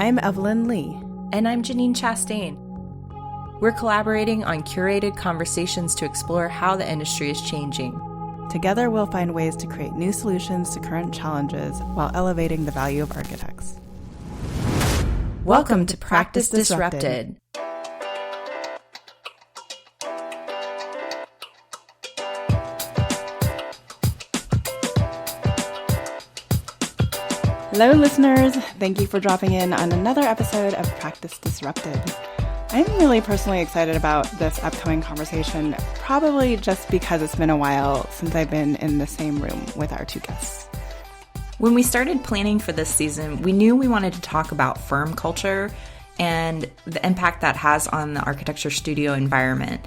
I'm Evelyn Lee. And I'm Janine Chastain. We're collaborating on curated conversations to explore how the industry is changing. Together, we'll find ways to create new solutions to current challenges while elevating the value of architects. Welcome to Practice Disrupted. Hello, listeners. Thank you for dropping in on another episode of Practice Disrupted. I'm really personally excited about this upcoming conversation, probably just because it's been a while since I've been in the same room with our two guests. When we started planning for this season, we knew we wanted to talk about firm culture and the impact that has on the architecture studio environment,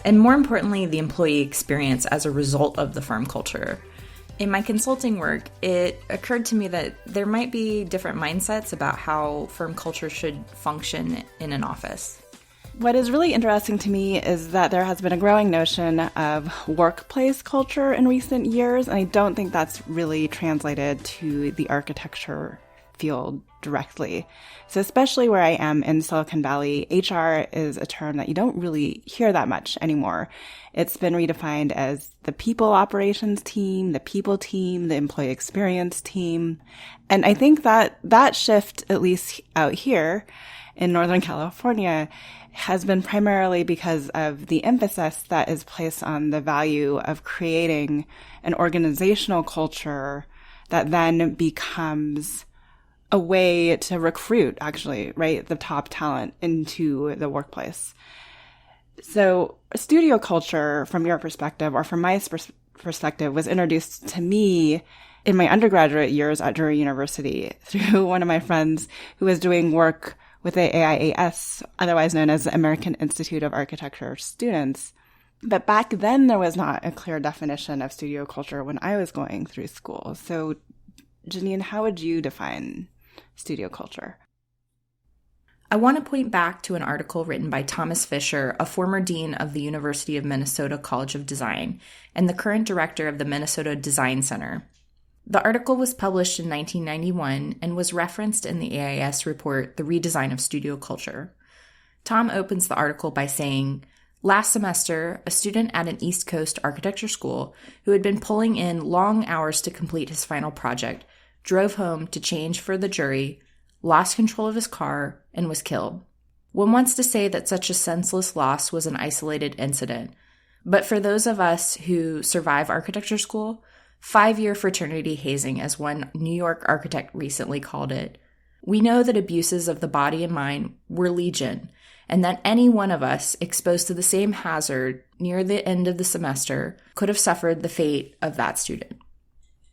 and more importantly, the employee experience as a result of the firm culture. In my consulting work, it occurred to me that there might be different mindsets about how firm culture should function in an office. What is really interesting to me is that there has been a growing notion of workplace culture in recent years, and I don't think that's really translated to the architecture field directly. So especially where I am in Silicon Valley, HR is a term that you don't really hear that much anymore. It's been redefined as the people operations team, the people team, the employee experience team. And I think that that shift, at least out here in Northern California, has been primarily because of the emphasis that is placed on the value of creating an organizational culture that then becomes a way to recruit, actually, right, the top talent into the workplace. So studio culture, from your perspective, or from my perspective, was introduced to me in my undergraduate years at Drury University through one of my friends who was doing work with the AIAS, otherwise known as the American Institute of Architecture students. But back then, there was not a clear definition of studio culture when I was going through school. So, Janine, how would you define studio culture? I want to point back to an article written by Thomas Fisher, a former dean of the University of Minnesota College of Design and the current director of the Minnesota Design Center. The article was published in 1991 and was referenced in the AIAS report, The Redesign of Studio Culture. Tom opens the article by saying, "Last semester, a student at an East Coast architecture school who had been pulling in long hours to complete his final project drove home to change for the jury, lost control of his car, and was killed. One wants to say that such a senseless loss was an isolated incident, but for those of us who survive architecture school, 5-year fraternity hazing, as one New York architect recently called it, we know that abuses of the body and mind were legion, and that any one of us exposed to the same hazard near the end of the semester could have suffered the fate of that student."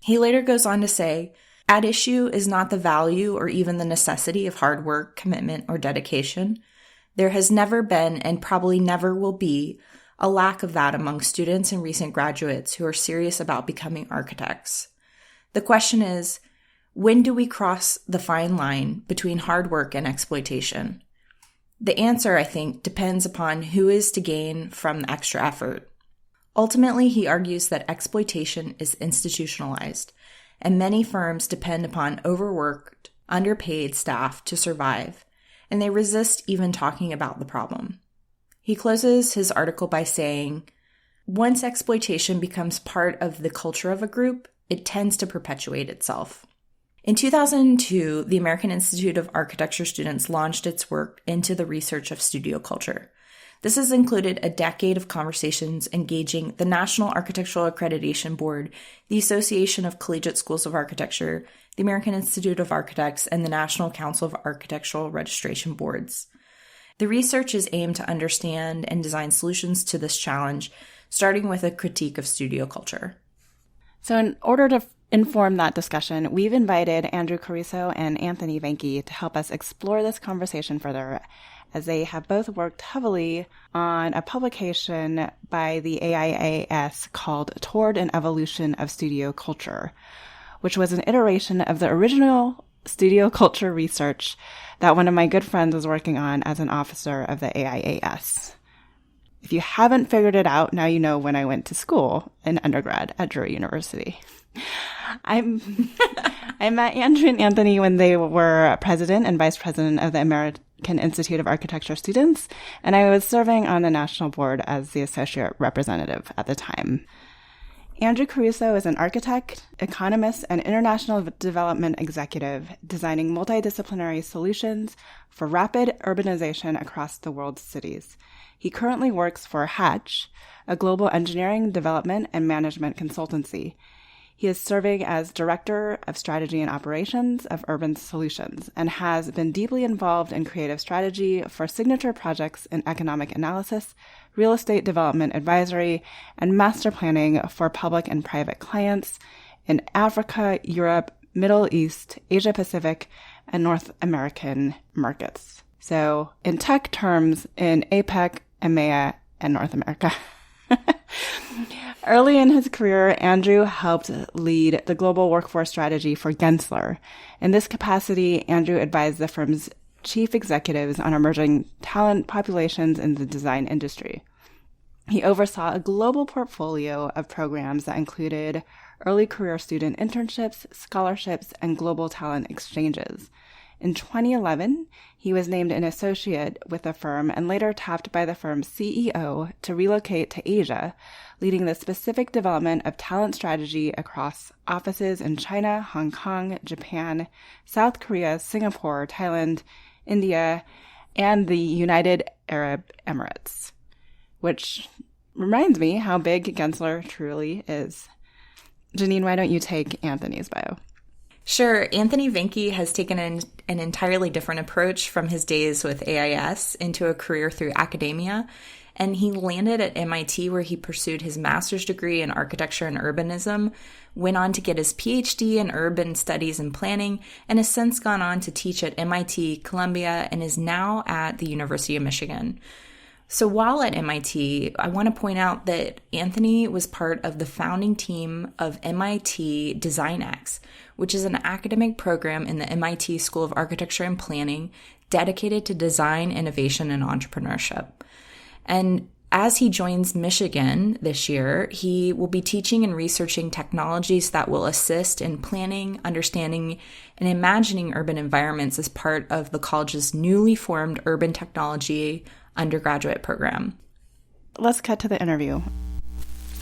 He later goes on to say, "At issue is not the value or even the necessity of hard work, commitment, or dedication. There has never been and probably never will be a lack of that among students and recent graduates who are serious about becoming architects. The question is, when do we cross the fine line between hard work and exploitation? The answer, I think, depends upon who is to gain from the extra effort. Ultimately, he argues that exploitation is institutionalized, and many firms depend upon overworked, underpaid staff to survive, and they resist even talking about the problem." He closes his article by saying, "Once exploitation becomes part of the culture of a group, it tends to perpetuate itself." In 2002, the American Institute of Architecture students launched its work into the research of studio culture. This has included a decade of conversations engaging the National Architectural Accreditation Board, the Association of Collegiate Schools of Architecture, the American Institute of Architects, and the National Council of Architectural Registration Boards. The research is aimed to understand and design solutions to this challenge, starting with a critique of studio culture. So in order to inform that discussion, we've invited Andrew Caruso and Anthony Vanky to help us explore this conversation further, as they have both worked heavily on a publication by the AIAS called Toward an Evolution of Studio Culture, which was an iteration of the original studio culture research that one of my good friends was working on as an officer of the AIAS. If you haven't figured it out, now you know when I went to school in undergrad at Drury University. I'm I met Andrew and Anthony when they were president and vice president of the American Institute of Architecture Students, and I was serving on the national board as the associate representative at the time. Andrew Caruso is an architect, economist, and international development executive, designing multidisciplinary solutions for rapid urbanization across the world's cities. He currently works for Hatch, a global engineering, development, and management consultancy. He is serving as Director of Strategy and Operations of Urban Solutions and has been deeply involved in creative strategy for signature projects in economic analysis, real estate development advisory, and master planning for public and private clients in Africa, Europe, Middle East, Asia Pacific, and North American markets. So in tech terms, in APEC, EMEA, and North America. Early in his career, Andrew helped lead the global workforce strategy for Gensler. In this capacity, Andrew advised the firm's chief executives on emerging talent populations in the design industry. He oversaw a global portfolio of programs that included early career student internships, scholarships, and global talent exchanges. In 2011, he was named an associate with the firm and later tapped by the firm's CEO to relocate to Asia, leading the specific development of talent strategy across offices in China, Hong Kong, Japan, South Korea, Singapore, Thailand, India, and the United Arab Emirates, which reminds me how big Gensler truly is. Janine, why don't you take Anthony's bio? Sure. Anthony Vanky has taken an entirely different approach from his days with AIS into a career through academia, and he landed at MIT where he pursued his master's degree in architecture and urbanism, went on to get his PhD in urban studies and planning, and has since gone on to teach at MIT, Columbia, and is now at the University of Michigan. So while at MIT, I want to point out that Anthony was part of the founding team of MIT DesignX, which is an academic program in the MIT School of Architecture and Planning dedicated to design, innovation, and entrepreneurship. And as he joins Michigan this year, he will be teaching and researching technologies that will assist in planning, understanding, and imagining urban environments as part of the college's newly formed urban technology undergraduate program. Let's cut to the interview.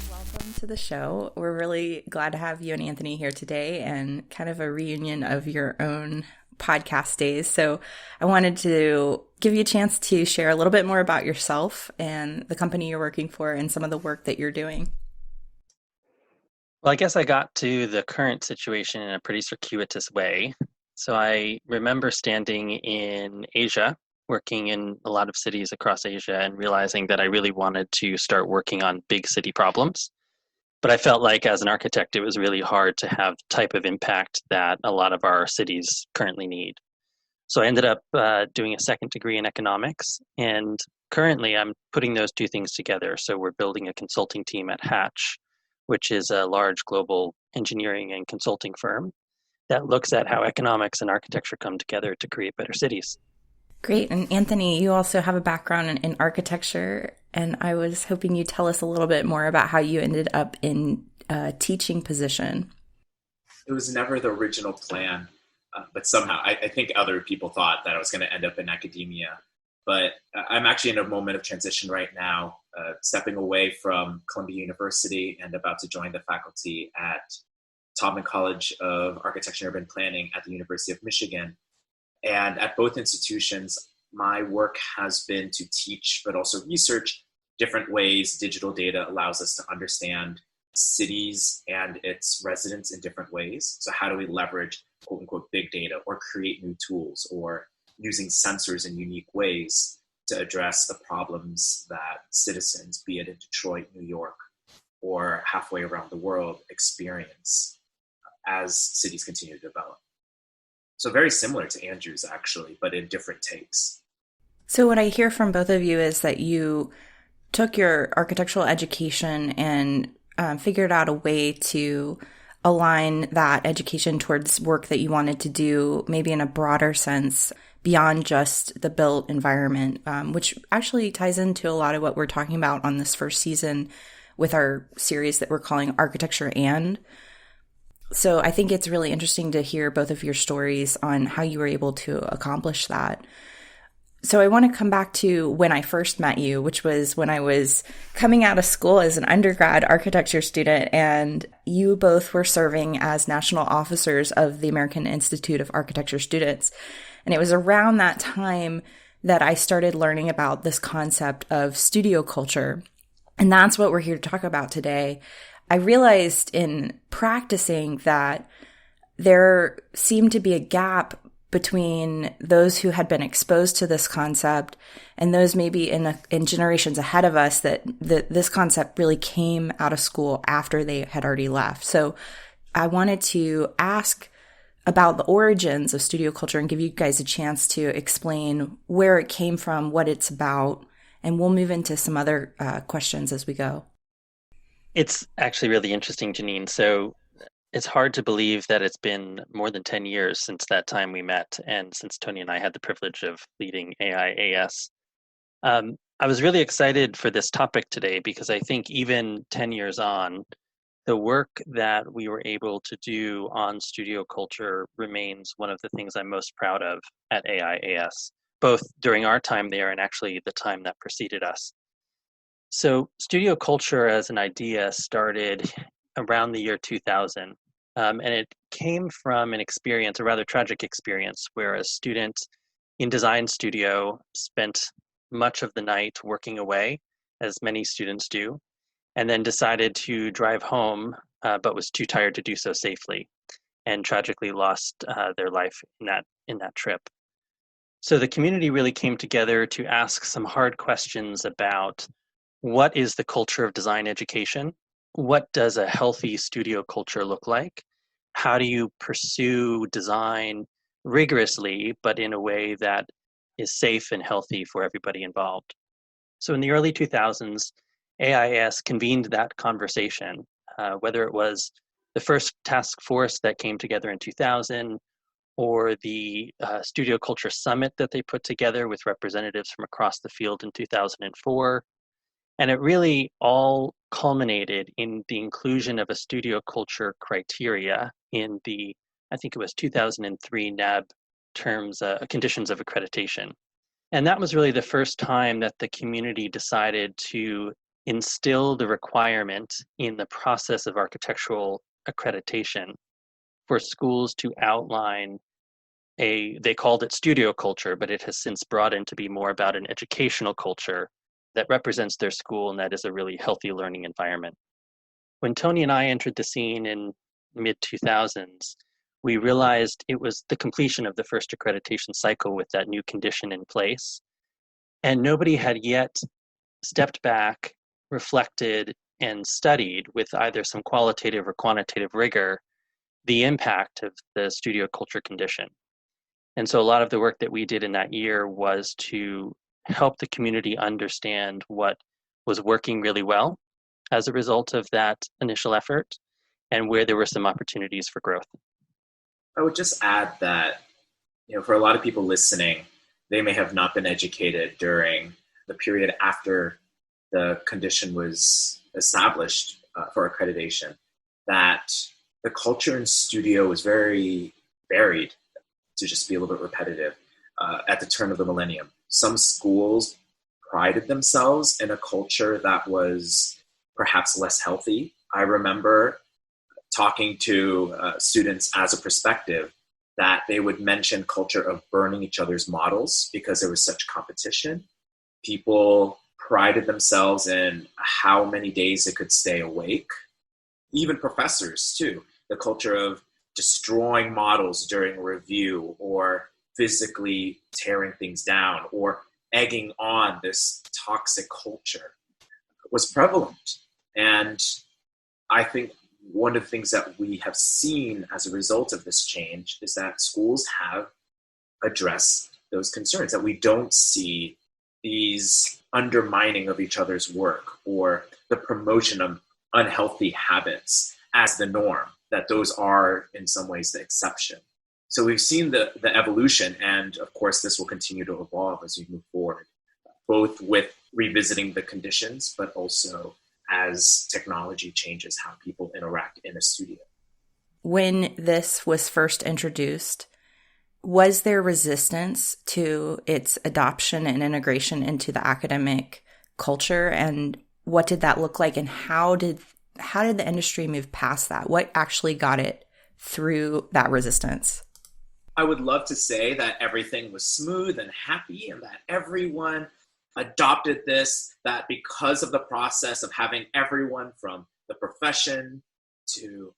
Welcome to the show. We're really glad to have you and Anthony here today, and kind of a reunion of your own podcast days. So I wanted to give you a chance to share a little bit more about yourself and the company you're working for and some of the work that you're doing. Well, I guess I got to the current situation in a pretty circuitous way. So I remember standing in Asia, working in a lot of cities across Asia, and realizing that I really wanted to start working on big city problems. But I felt like as an architect, it was really hard to have the type of impact that a lot of our cities currently need. So I ended up doing a second degree in economics, and currently I'm putting those two things together. So we're building a consulting team at Hatch, which is a large global engineering and consulting firm that looks at how economics and architecture come together to create better cities. Great. And Anthony, you also have a background in architecture, and I was hoping you'd tell us a little bit more about how you ended up in a teaching position. It was never the original plan, but somehow I think other people thought that I was going to end up in academia. But I'm actually in a moment of transition right now, stepping away from Columbia University and about to join the faculty at Taubman College of Architecture and Urban Planning at the University of Michigan. And at both institutions, my work has been to teach, but also research different ways digital data allows us to understand cities and its residents in different ways. So how do we leverage, quote unquote, big data, or create new tools, or using sensors in unique ways to address the problems that citizens, be it in Detroit, New York, or halfway around the world, experience as cities continue to develop. So very similar to Andrew's, actually, but in different takes. So what I hear from both of you is that you took your architectural education and figured out a way to align that education towards work that you wanted to do, maybe in a broader sense, beyond just the built environment, which actually ties into a lot of what we're talking about on this first season with our series that we're calling Architecture And. So I think it's really interesting to hear both of your stories on how you were able to accomplish that. So I want to come back to when I first met you, which was when I was coming out of school as an undergrad architecture student, and you both were serving as national officers of the American Institute of Architecture Students. And it was around that time that I started learning about this concept of studio culture. And that's what we're here to talk about today. I realized in practicing that there seemed to be a gap between those who had been exposed to this concept and those maybe in generations ahead of us that this concept really came out of school after they had already left. So I wanted to ask about the origins of studio culture and give you guys a chance to explain where it came from, what it's about, and we'll move into some other questions as we go. It's actually really interesting, Janine. So it's hard to believe that it's been more than 10 years since that time we met, and since Tony and I had the privilege of leading AIAS. I was really excited for this topic today because I think even 10 years on, the work that we were able to do on studio culture remains one of the things I'm most proud of at AIAS, both during our time there and actually the time that preceded us. So studio culture as an idea started around the year 2000. And it came from an experience, a rather tragic experience, where a student in design studio spent much of the night working away, as many students do, and then decided to drive home, but was too tired to do so safely, and tragically lost their life in that trip. So the community really came together to ask some hard questions about what is the culture of design education? What does a healthy studio culture look like? How do you pursue design rigorously, but in a way that is safe and healthy for everybody involved? So in the early 2000s, AIS convened that conversation, whether it was the first task force that came together in 2000 or the Studio Culture Summit that they put together with representatives from across the field in 2004. And it really all culminated in the inclusion of a studio culture criteria in the, I think it was 2003 NAB terms, conditions of accreditation. And that was really the first time that the community decided to instill the requirement in the process of architectural accreditation for schools to outline they called it studio culture, but it has since broadened to be more about an educational culture that represents their school and that is a really healthy learning environment. When Tony and I entered the scene in mid-2000s, we realized it was the completion of the first accreditation cycle with that new condition in place. And nobody had yet stepped back, reflected, and studied with either some qualitative or quantitative rigor the impact of the studio culture condition. And so a lot of the work that we did in that year was to help the community understand what was working really well as a result of that initial effort and where there were some opportunities for growth. I would just add that, for a lot of people listening, they may have not been educated during the period after the condition was established for accreditation, that the culture in studio was very varied, to just be a little bit repetitive, at the turn of the millennium. Some schools prided themselves in a culture that was perhaps less healthy. I remember talking to students as a perspective that they would mention culture of burning each other's models because there was such competition. People prided themselves in how many days they could stay awake. Even professors too, the culture of destroying models during review or physically tearing things down or egging on this toxic culture was prevalent. And I think one of the things that we have seen as a result of this change is that schools have addressed those concerns, that we don't see these undermining of each other's work or the promotion of unhealthy habits as the norm, that those are in some ways the exception. So we've seen the evolution, and of course this will continue to evolve as we move forward, both with revisiting the conditions, but also as technology changes how people interact in a studio. When this was first introduced, was there resistance to its adoption and integration into the academic culture? And what did that look like? And how did the industry move past that? What actually got it through that resistance? I would love to say that everything was smooth and happy and that everyone adopted this, that because of the process of having everyone from the profession to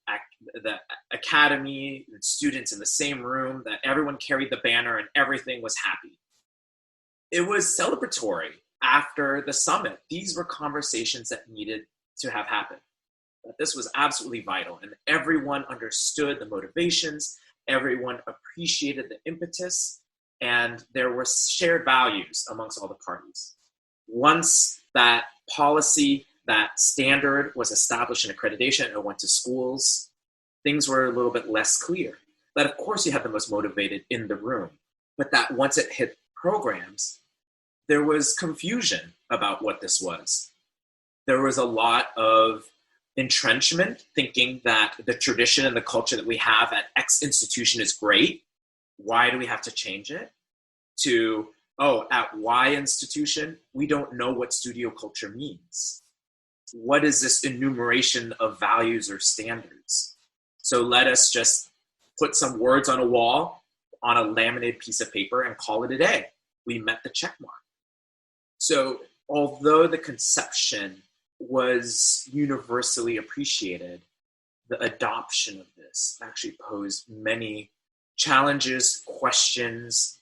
the academy and students in the same room, that everyone carried the banner and everything was happy. It was celebratory after the summit. These were conversations that needed to have happened. That this was absolutely vital, and everyone understood the motivations, everyone appreciated the impetus, and there were shared values amongst all the parties. Once that policy, that standard was established in accreditation and went to schools, things were a little bit less clear. That of course you had the most motivated in the room, but that once it hit programs, there was confusion about what this was. There was a lot of entrenchment, thinking that the tradition and the culture that we have at X institution is great. Why do we have to change it? To, at Y institution, we don't know what studio culture means. What is this enumeration of values or standards? So let us just put some words on a wall on a laminated piece of paper and call it a day. We met the check mark. So although the conception was universally appreciated, the adoption of this actually posed many challenges, questions,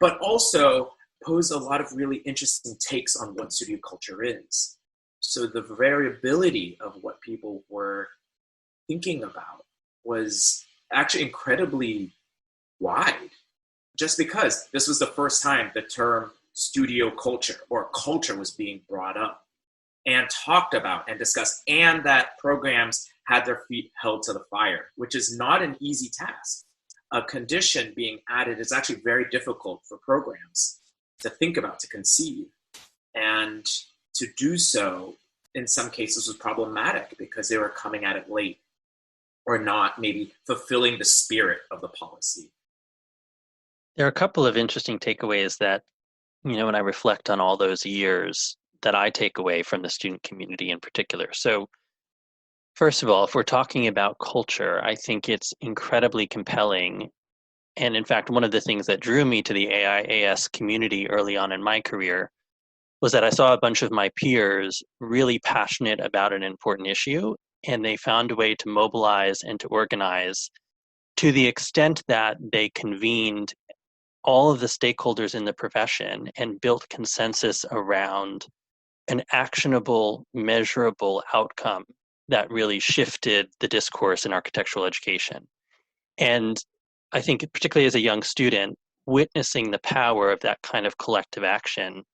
but also posed a lot of really interesting takes on what studio culture is. So the variability of what people were thinking about was actually incredibly wide, just because this was the first time the term studio culture or culture was being brought up and talked about and discussed, and that programs had their feet held to the fire, which is not an easy task. A condition being added is actually very difficult for programs to think about, to conceive. And to do so, in some cases, was problematic because they were coming at it late or not maybe fulfilling the spirit of the policy. There are a couple of interesting takeaways that, when I reflect on all those years, that I take away from the student community in particular. So first of all, if we're talking about culture, I think it's incredibly compelling. And in fact, one of the things that drew me to the AIAS community early on in my career was that I saw a bunch of my peers really passionate about an important issue, and they found a way to mobilize and to organize to the extent that they convened all of the stakeholders in the profession and built consensus around an actionable, measurable outcome that really shifted the discourse in architectural education. And I think, particularly as a young student, witnessing the power of that kind of collective action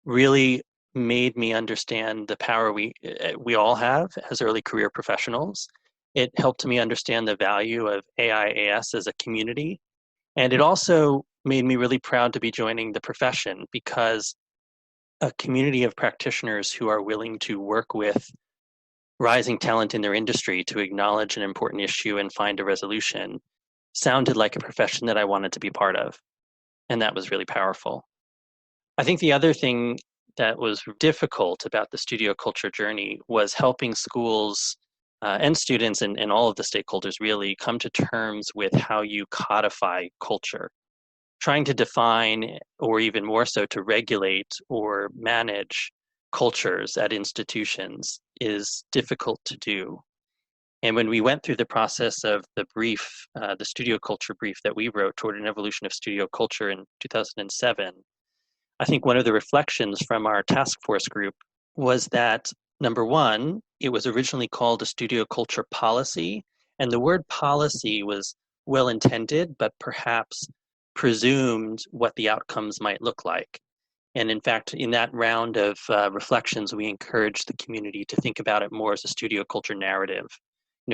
really made me understand the power we all have as early career professionals. It helped me understand the value of AIAS as a community. And it also made me really proud to be joining the profession, because a community of practitioners who are willing to work with rising talent in their industry to acknowledge an important issue and find a resolution sounded like a profession that I wanted to be part of. And that was really powerful. I think the other thing that was difficult about the studio culture journey was helping schools and students and all of the stakeholders really come to terms with how you codify culture. Trying to define, or even more so to regulate or manage cultures at institutions is difficult to do. And when we went through the process of the brief, the studio culture brief that we wrote toward an evolution of studio culture in 2007, I think one of the reflections from our task force group was that, number one, it was originally called a studio culture policy, and the word policy was well intended, but perhaps presumed what the outcomes might look like. And in fact, in that round of reflections, we encouraged the community to think about it more as a studio culture narrative.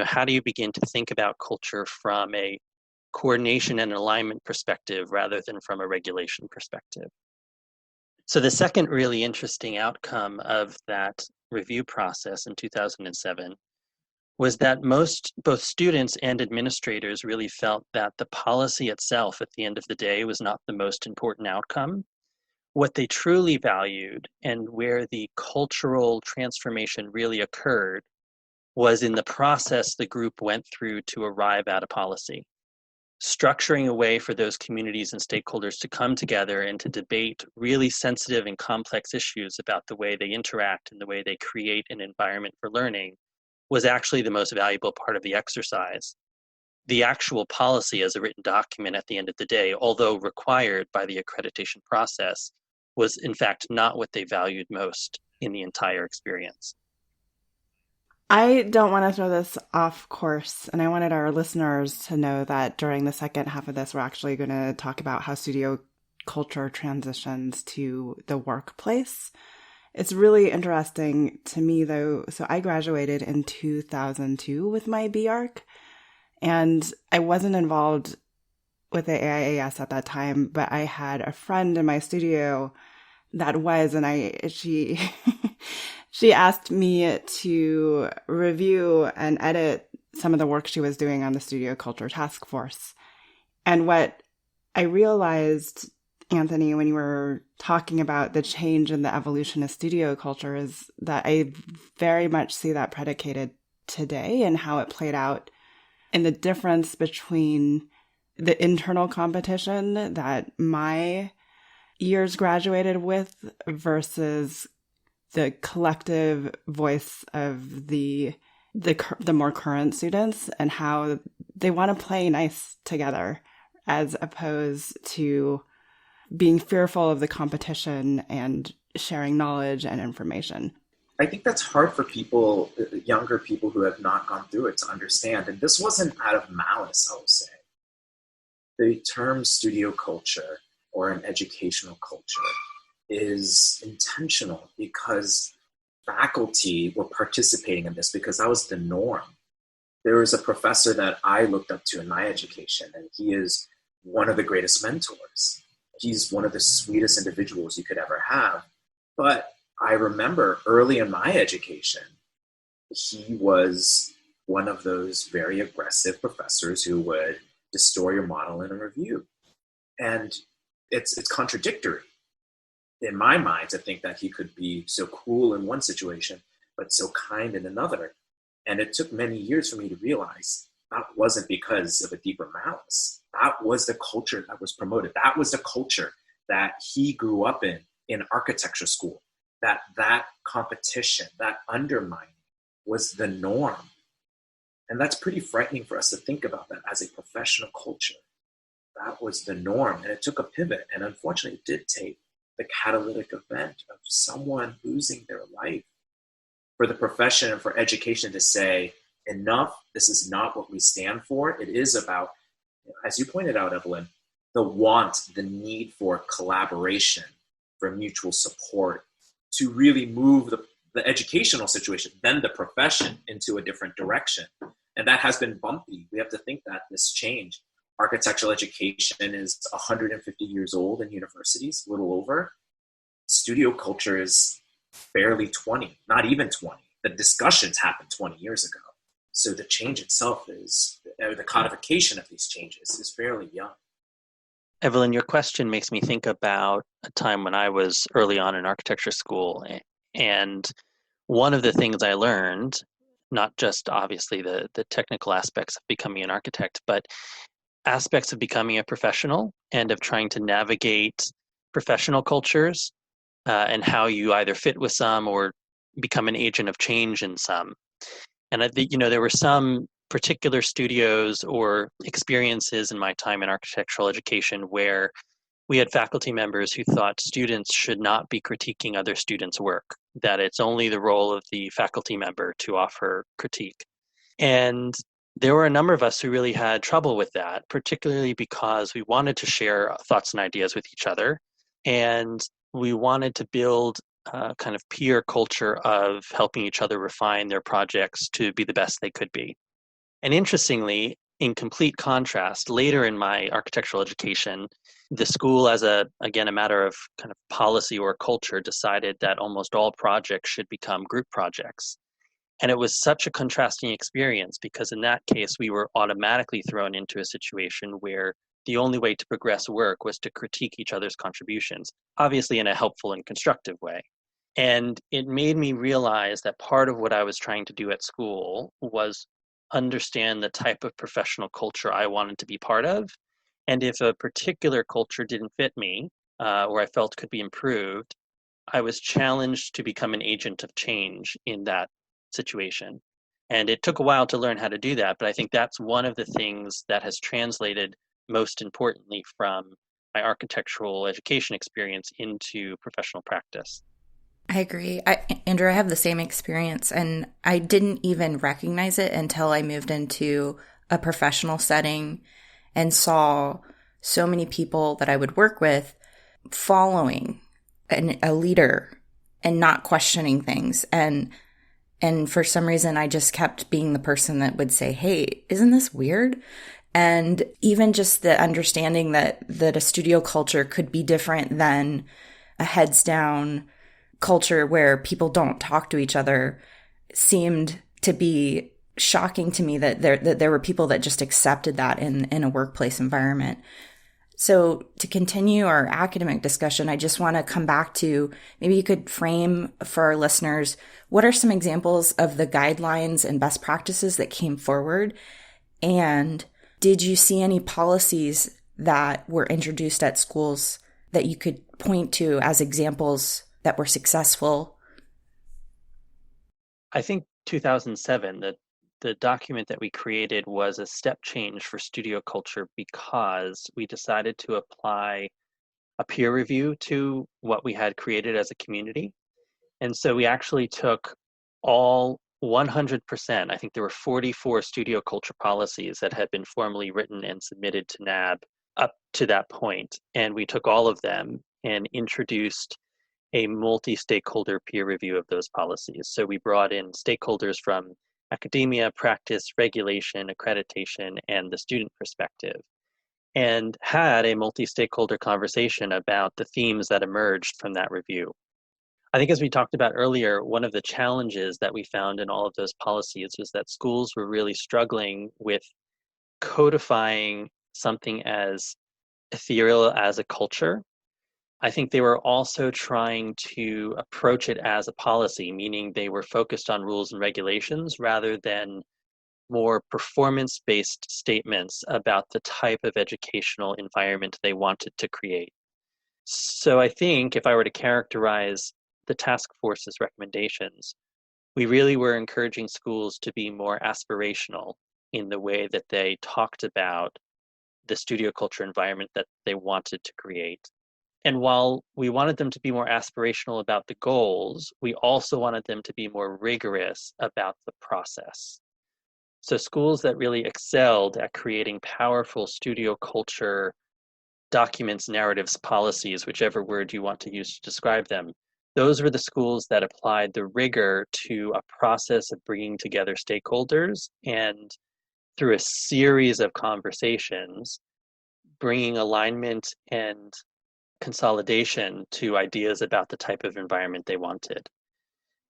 How do you begin to think about culture from a coordination and alignment perspective rather than from a regulation perspective? So the second really interesting outcome of that review process in 2007 was that both students and administrators really felt that the policy itself at the end of the day was not the most important outcome. What they truly valued and where the cultural transformation really occurred was in the process the group went through to arrive at a policy. Structuring a way for those communities and stakeholders to come together and to debate really sensitive and complex issues about the way they interact and the way they create an environment for learning was actually the most valuable part of the exercise. The actual policy as a written document at the end of the day, although required by the accreditation process, was in fact not what they valued most in the entire experience. I don't want to throw this off course, and I wanted our listeners to know that during the second half of this, we're actually going to talk about how studio culture transitions to the workplace. It's really interesting to me, though. So I graduated in 2002 with my B.Arch, and I wasn't involved with the AIAS at that time, but I had a friend in my studio that was, and she she asked me to review and edit some of the work she was doing on the Studio Culture Task Force. And what I realized, Anthony, when you were talking about the change in the evolution of studio culture, is that I very much see that predicated today and how it played out in the difference between the internal competition that my years graduated with versus the collective voice of the more current students, and how they want to play nice together as opposed to being fearful of the competition and sharing knowledge and information. I think that's hard for people, younger people who have not gone through it, to understand. And this wasn't out of malice, I will say. The term studio culture or an educational culture is intentional because faculty were participating in this because that was the norm. There was a professor that I looked up to in my education, and he is one of the greatest mentors. He's one of the sweetest individuals you could ever have. But I remember early in my education, he was one of those very aggressive professors who would distort your model in a review. And it's contradictory. In my mind, to think that he could be so cruel in one situation, but so kind in another. And it took many years for me to realize that wasn't because of a deeper malice. That was the culture that was promoted. That was the culture that he grew up in architecture school. That competition, that undermining was the norm. And that's pretty frightening for us to think about that as a professional culture. That was the norm. And it took a pivot. And unfortunately, it did take the catalytic event of someone losing their life for the profession and for education to say, enough, this is not what we stand for. It is about, as you pointed out, Evelyn, the need for collaboration, for mutual support, to really move the educational situation, then the profession, into a different direction. And that has been bumpy. We have to think that this change. Architectural education is 150 years old in universities, a little over. Studio culture is barely 20, not even 20. The discussions happened 20 years ago. So the change itself the codification of these changes is fairly young. Evelyn, your question makes me think about a time when I was early on in architecture school. And one of the things I learned, not just obviously the technical aspects of becoming an architect, but aspects of becoming a professional and of trying to navigate professional cultures and how you either fit with some or become an agent of change in some. And I think, there were some particular studios or experiences in my time in architectural education where we had faculty members who thought students should not be critiquing other students' work, that it's only the role of the faculty member to offer critique. And there were a number of us who really had trouble with that, particularly because we wanted to share thoughts and ideas with each other. And we wanted to build a kind of peer culture of helping each other refine their projects to be the best they could be. And interestingly, in complete contrast, later in my architectural education, the school, as a matter of kind of policy or culture, decided that almost all projects should become group projects. And it was such a contrasting experience because in that case, we were automatically thrown into a situation where the only way to progress work was to critique each other's contributions, obviously in a helpful and constructive way. And it made me realize that part of what I was trying to do at school was understand the type of professional culture I wanted to be part of. And if a particular culture didn't fit me, or I felt could be improved, I was challenged to become an agent of change in that situation. And it took a while to learn how to do that, but I think that's one of the things that has translated most importantly from my architectural education experience into professional practice. I agree. Andrew, I have the same experience, and I didn't even recognize it until I moved into a professional setting and saw so many people that I would work with following a leader and not questioning things. And for some reason, I just kept being the person that would say, hey, isn't this weird? And even just the understanding that a studio culture could be different than a heads down culture where people don't talk to each other seemed to be shocking to me, that there were people that just accepted that in a workplace environment. So to continue our academic discussion, I just want to come back to, maybe you could frame for our listeners, what are some examples of the guidelines and best practices that came forward? And did you see any policies that were introduced at schools that you could point to as examples that were successful? I think 2007, the document that we created was a step change for studio culture because we decided to apply a peer review to what we had created as a community. And so we actually took all 100%, I think there were 44 studio culture policies that had been formally written and submitted to NAB up to that point. And we took all of them and introduced a multi-stakeholder peer review of those policies. So we brought in stakeholders from academia, practice, regulation, accreditation, and the student perspective, and had a multi-stakeholder conversation about the themes that emerged from that review. I think as we talked about earlier, one of the challenges that we found in all of those policies was that schools were really struggling with codifying something as ethereal as a culture. I think they were also trying to approach it as a policy, meaning they were focused on rules and regulations rather than more performance-based statements about the type of educational environment they wanted to create. So I think if I were to characterize the task force's recommendations, we really were encouraging schools to be more aspirational in the way that they talked about the studio culture environment that they wanted to create. And while we wanted them to be more aspirational about the goals, we also wanted them to be more rigorous about the process. So schools that really excelled at creating powerful studio culture documents, narratives, policies, whichever word you want to use to describe them, those were the schools that applied the rigor to a process of bringing together stakeholders and through a series of conversations, bringing alignment and consolidation to ideas about the type of environment they wanted.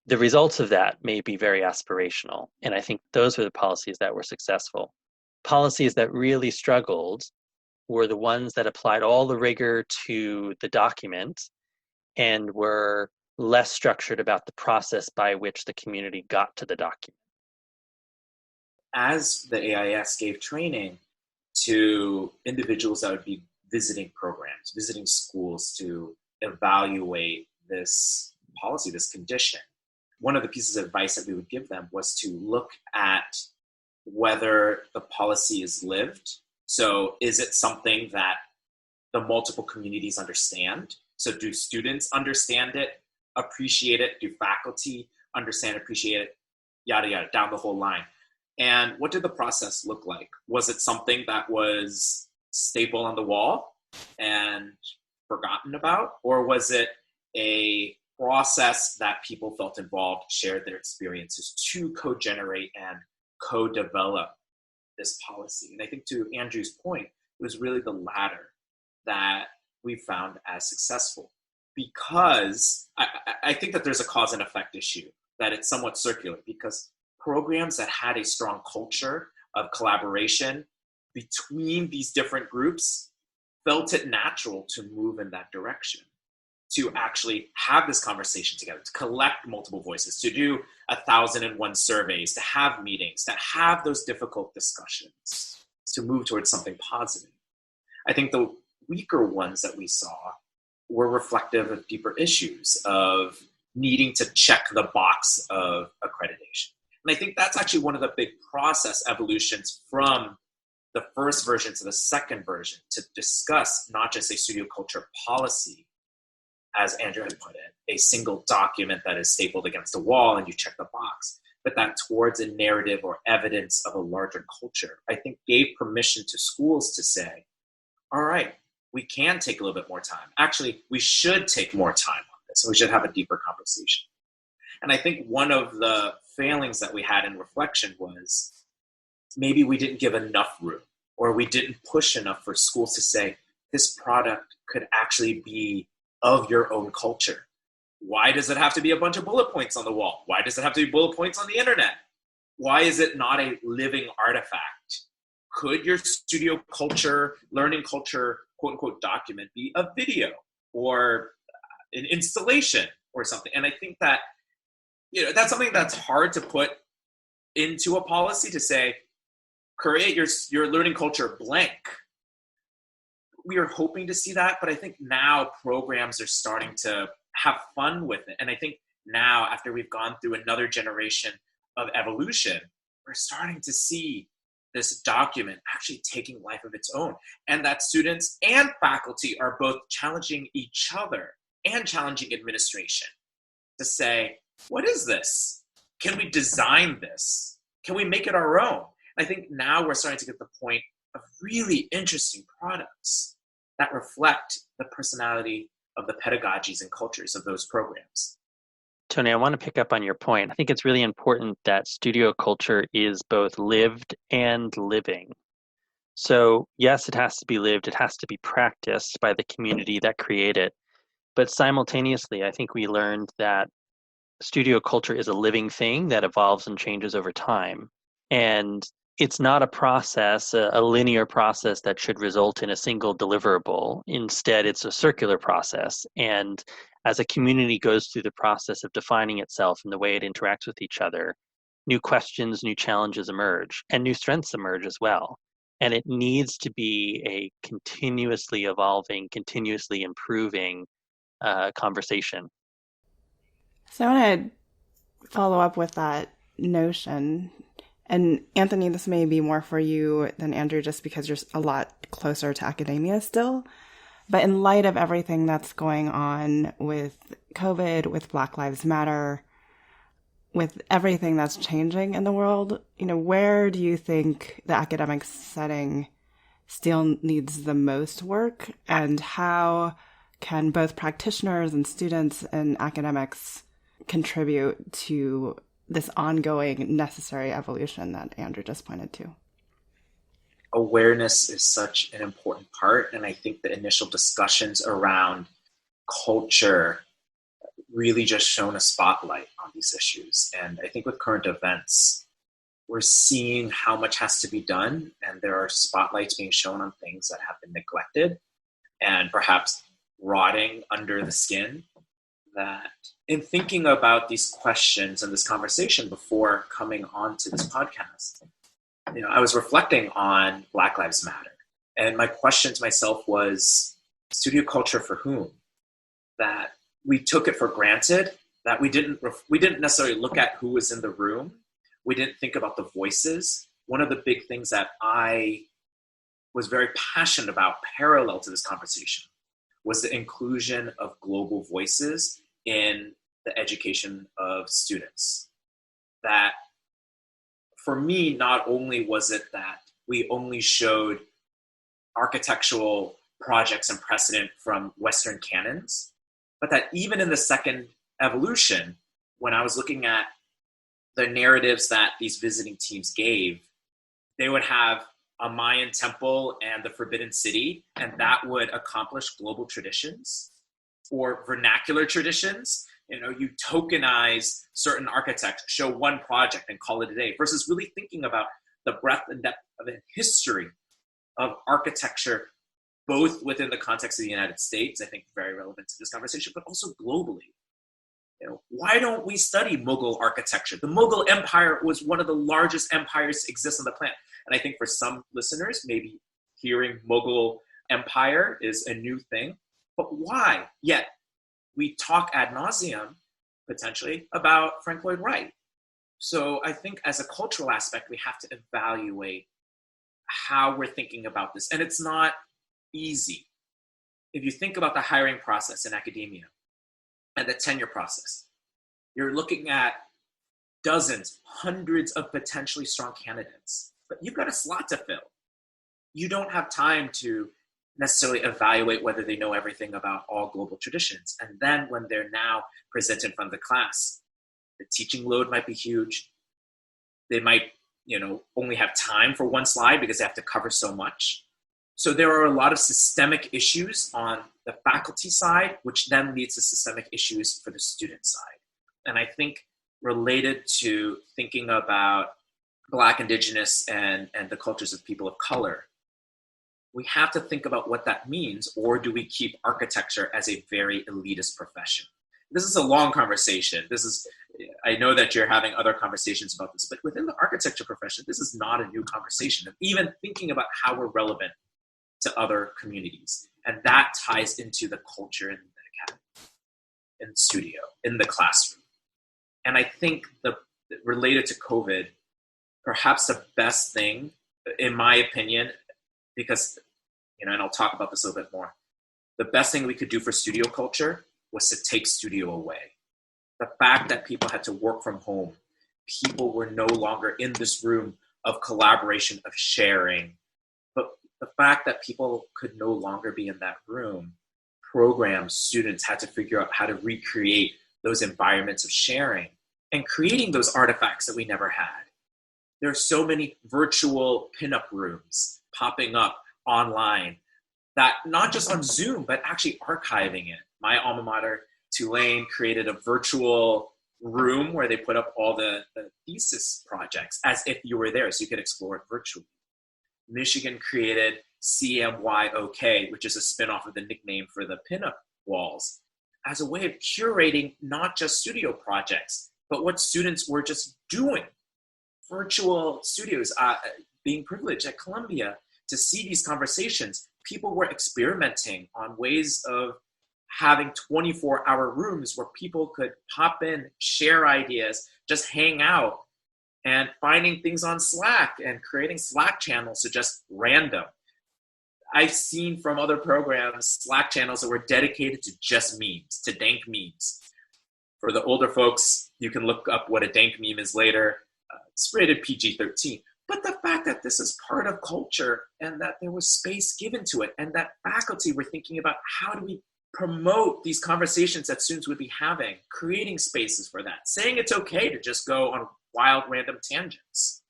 The results of that may be very aspirational, and I think those were the policies that were successful. Policies that really struggled were the ones that applied all the rigor to the document and were less structured about the process by which the community got to the document. As the AIS gave training to individuals that would be visiting programs, visiting schools to evaluate this policy, this condition, one of the pieces of advice that we would give them was to look at whether the policy is lived. So is it something that the multiple communities understand? So do students understand it, appreciate it? Do faculty understand, appreciate it? Yada, yada, down the whole line. And what did the process look like? Was it something that was staple on the wall and forgotten about? Or was it a process that people felt involved, shared their experiences to co-generate and co-develop this policy? And I think to Andrew's point, it was really the latter that we found as successful, because I think that there's a cause and effect issue, that it's somewhat circular, because programs that had a strong culture of collaboration between these different groups felt it natural to move in that direction, to actually have this conversation together, to collect multiple voices, to do 1,001 surveys, to have meetings, to have those difficult discussions, to move towards something positive. I think the weaker ones that we saw were reflective of deeper issues of needing to check the box of accreditation. And I think that's actually one of the big process evolutions from the first version to the second version, to discuss not just a studio culture policy, as Andrew had put it, a single document that is stapled against a wall and you check the box, but that towards a narrative or evidence of a larger culture, I think gave permission to schools to say, all right, we can take a little bit more time. Actually, we should take more time on this. We should have a deeper conversation. And I think one of the failings that we had in reflection was maybe we didn't give enough room, or we didn't push enough for schools to say, this product could actually be of your own culture. Why does it have to be a bunch of bullet points on the wall? Why does it have to be bullet points on the internet? Why is it not a living artifact? Could your studio culture, learning culture, quote unquote, document be a video or an installation or something? And I think that, that's something that's hard to put into a policy, to say, create your learning culture blank. We are hoping to see that, but I think now programs are starting to have fun with it. And I think now, after we've gone through another generation of evolution, we're starting to see this document actually taking life of its own, and that students and faculty are both challenging each other and challenging administration to say, what is this? Can we design this? Can we make it our own? I think now we're starting to get the point of really interesting products that reflect the personality of the pedagogies and cultures of those programs. Tony, I want to pick up on your point. I think it's really important that studio culture is both lived and living. So yes, it has to be lived, it has to be practiced by the community that create it. But simultaneously, I think we learned that studio culture is a living thing that evolves and changes over time. And it's not a process, a linear process that should result in a single deliverable. Instead, it's a circular process. And as a community goes through the process of defining itself and the way it interacts with each other, new questions, new challenges emerge, and new strengths emerge as well. And it needs to be a continuously evolving, continuously improving conversation. So I want to follow up with that notion. And Anthony, this may be more for you than Andrew, just because you're a lot closer to academia still. But in light of everything that's going on with COVID, with Black Lives Matter, with everything that's changing in the world, where do you think the academic setting still needs the most work? And how can both practitioners and students and academics contribute to this ongoing necessary evolution that Andrew just pointed to? Awareness is such an important part. And I think the initial discussions around culture really just shone a spotlight on these issues. And I think with current events, we're seeing how much has to be done. And there are spotlights being shown on things that have been neglected and perhaps rotting under the skin. That in thinking about these questions and this conversation before coming on to this podcast, I was reflecting on Black Lives Matter. And my question to myself was, studio culture for whom? That we took it for granted, that we didn't necessarily look at who was in the room. We didn't think about the voices. One of the big things that I was very passionate about parallel to this conversation was the inclusion of global voices in the education of students. That for me, not only was it that we only showed architectural projects and precedent from Western canons, but that even in the second evolution, when I was looking at the narratives that these visiting teams gave, they would have a Mayan temple and the Forbidden City, and that would accomplish global traditions or vernacular traditions You tokenize certain architects, show one project and call it a day, versus really thinking about the breadth and depth of the history of architecture, both within the context of the United States, I think very relevant to this conversation, but also globally. Why don't we study Mughal architecture? The Mughal Empire was one of the largest empires to exist on the planet. And I think for some listeners, maybe hearing Mughal Empire is a new thing, but why? Yet we talk ad nauseum, potentially, about Frank Lloyd Wright. So I think as a cultural aspect, we have to evaluate how we're thinking about this. And it's not easy. If you think about the hiring process in academia and the tenure process, you're looking at dozens, hundreds of potentially strong candidates, but you've got a slot to fill. You don't have time to necessarily evaluate whether they know everything about all global traditions. And then when they're now presented in front of the class, the teaching load might be huge. They might, only have time for one slide because they have to cover so much. So there are a lot of systemic issues on the faculty side, which then leads to systemic issues for the student side. And I think related to thinking about Black, Indigenous, and the cultures of people of color, we have to think about what that means, or do we keep architecture as a very elitist profession? This is a long conversation. I know that you're having other conversations about this, but within the architecture profession, this is not a new conversation of even thinking about how we're relevant to other communities. And that ties into the culture in the academy, in the studio, in the classroom. And I think related to COVID, perhaps the best thing, in my opinion, because, and I'll talk about this a little bit more, the best thing we could do for studio culture was to take studio away. The fact that people had to work from home, people were no longer in this room of collaboration, of sharing, but the fact that people could no longer be in that room, programs, students had to figure out how to recreate those environments of sharing and creating those artifacts that we never had. There are so many virtual pinup rooms popping up online that not just on Zoom, but actually archiving it. My alma mater, Tulane, created a virtual room where they put up all the thesis projects as if you were there, so you could explore it virtually. Michigan created CMYOK, which is a spinoff of the nickname for the pinup walls, as a way of curating not just studio projects, but what students were just doing. Virtual studios, being privileged at Columbia to see these conversations, people were experimenting on ways of having 24-hour rooms where people could pop in, share ideas, just hang out, and finding things on Slack and creating Slack channels to just random. I've seen from other programs Slack channels that were dedicated to just memes, to dank memes. For the older folks, you can look up what a dank meme is later. It's rated PG-13. But the fact that this is part of culture and that there was space given to it and that faculty were thinking about how do we promote these conversations that students would be having, creating spaces for that, saying it's okay to just go on wild random tangents,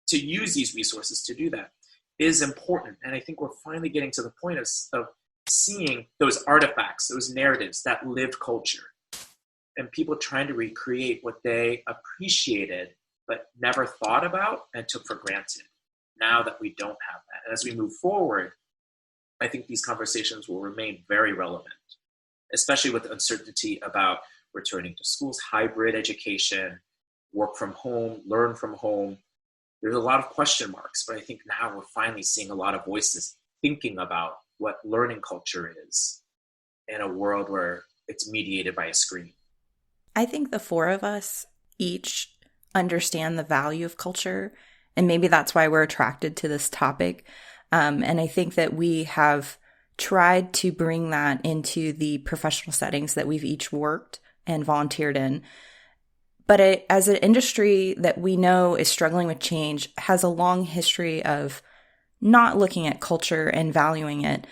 to use these resources to do that is important. And I think we're finally getting to the point of seeing those artifacts, those narratives, that lived culture, and people trying to recreate what they appreciated but never thought about and took for granted, now that we don't have that. And as we move forward, I think these conversations will remain very relevant, especially with the uncertainty about returning to schools, hybrid education, work from home, learn from home. There's a lot of question marks, but I think now we're finally seeing a lot of voices thinking about what learning culture is in a world where it's mediated by a screen. I think the four of us each understand the value of culture, and maybe that's why we're attracted to this topic. And I think that we have tried to bring that into the professional settings that we've each worked and volunteered in. But as an industry that we know is struggling with change, has a long history of not looking at culture and valuing it.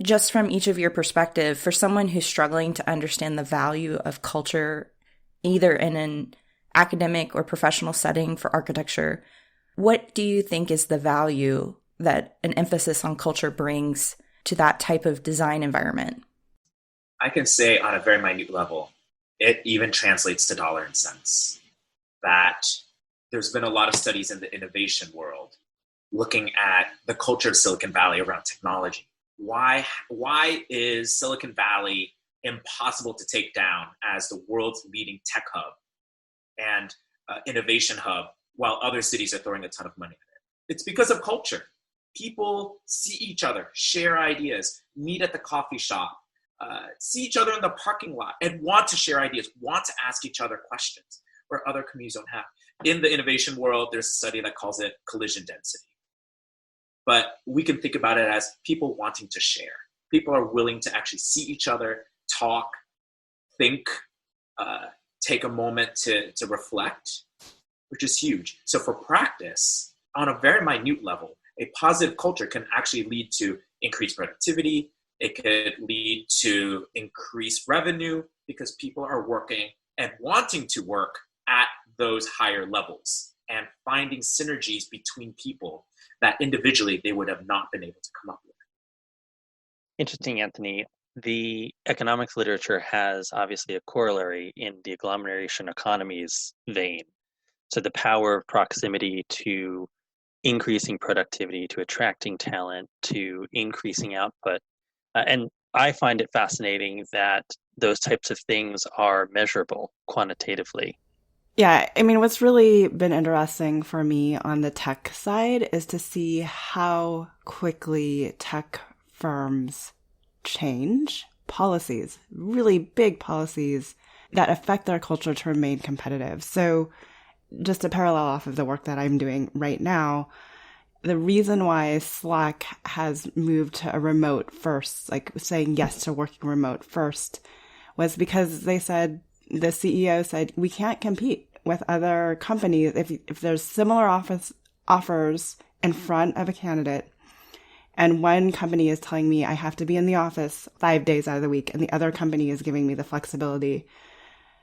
Just from each of your perspective, for someone who's struggling to understand the value of culture, either in an academic or professional setting for architecture, what do you think is the value that an emphasis on culture brings to that type of design environment? I can say on a very minute level, it even translates to dollar and cents. That there's been a lot of studies in the innovation world looking at the culture of Silicon Valley around technology. Why is Silicon Valley impossible to take down as the world's leading tech hub and innovation hub, while other cities are throwing a ton of money at it? It's because of culture. People see each other, share ideas, meet at the coffee shop, see each other in the parking lot, and want to share ideas, want to ask each other questions where other communities don't have. In the innovation world, there's a study that calls it collision density. But we can think about it as people wanting to share. People are willing to actually see each other, talk, think, take a moment to reflect, which is huge. So for practice, on a very minute level, a positive culture can actually lead to increased productivity. It could lead to increased revenue because people are working and wanting to work at those higher levels and finding synergies between people that individually they would have not been able to come up with. Interesting, Anthony. The economics literature has obviously a corollary in the agglomeration economies vein. So the power of proximity to increasing productivity, to attracting talent, to increasing output. And I find it fascinating that those types of things are measurable quantitatively. Yeah, I mean, what's really been interesting for me on the tech side is to see how quickly tech firms change policies, really big policies that affect their culture to remain competitive. So just to parallel off of the work that I'm doing right now, the reason why Slack has moved to a remote first, like saying yes to working remote first, was because they said, the CEO said, we can't compete with other companies if there's similar offers in front of a candidate. And one company is telling me I have to be in the office 5 days out of the week, and the other company is giving me the flexibility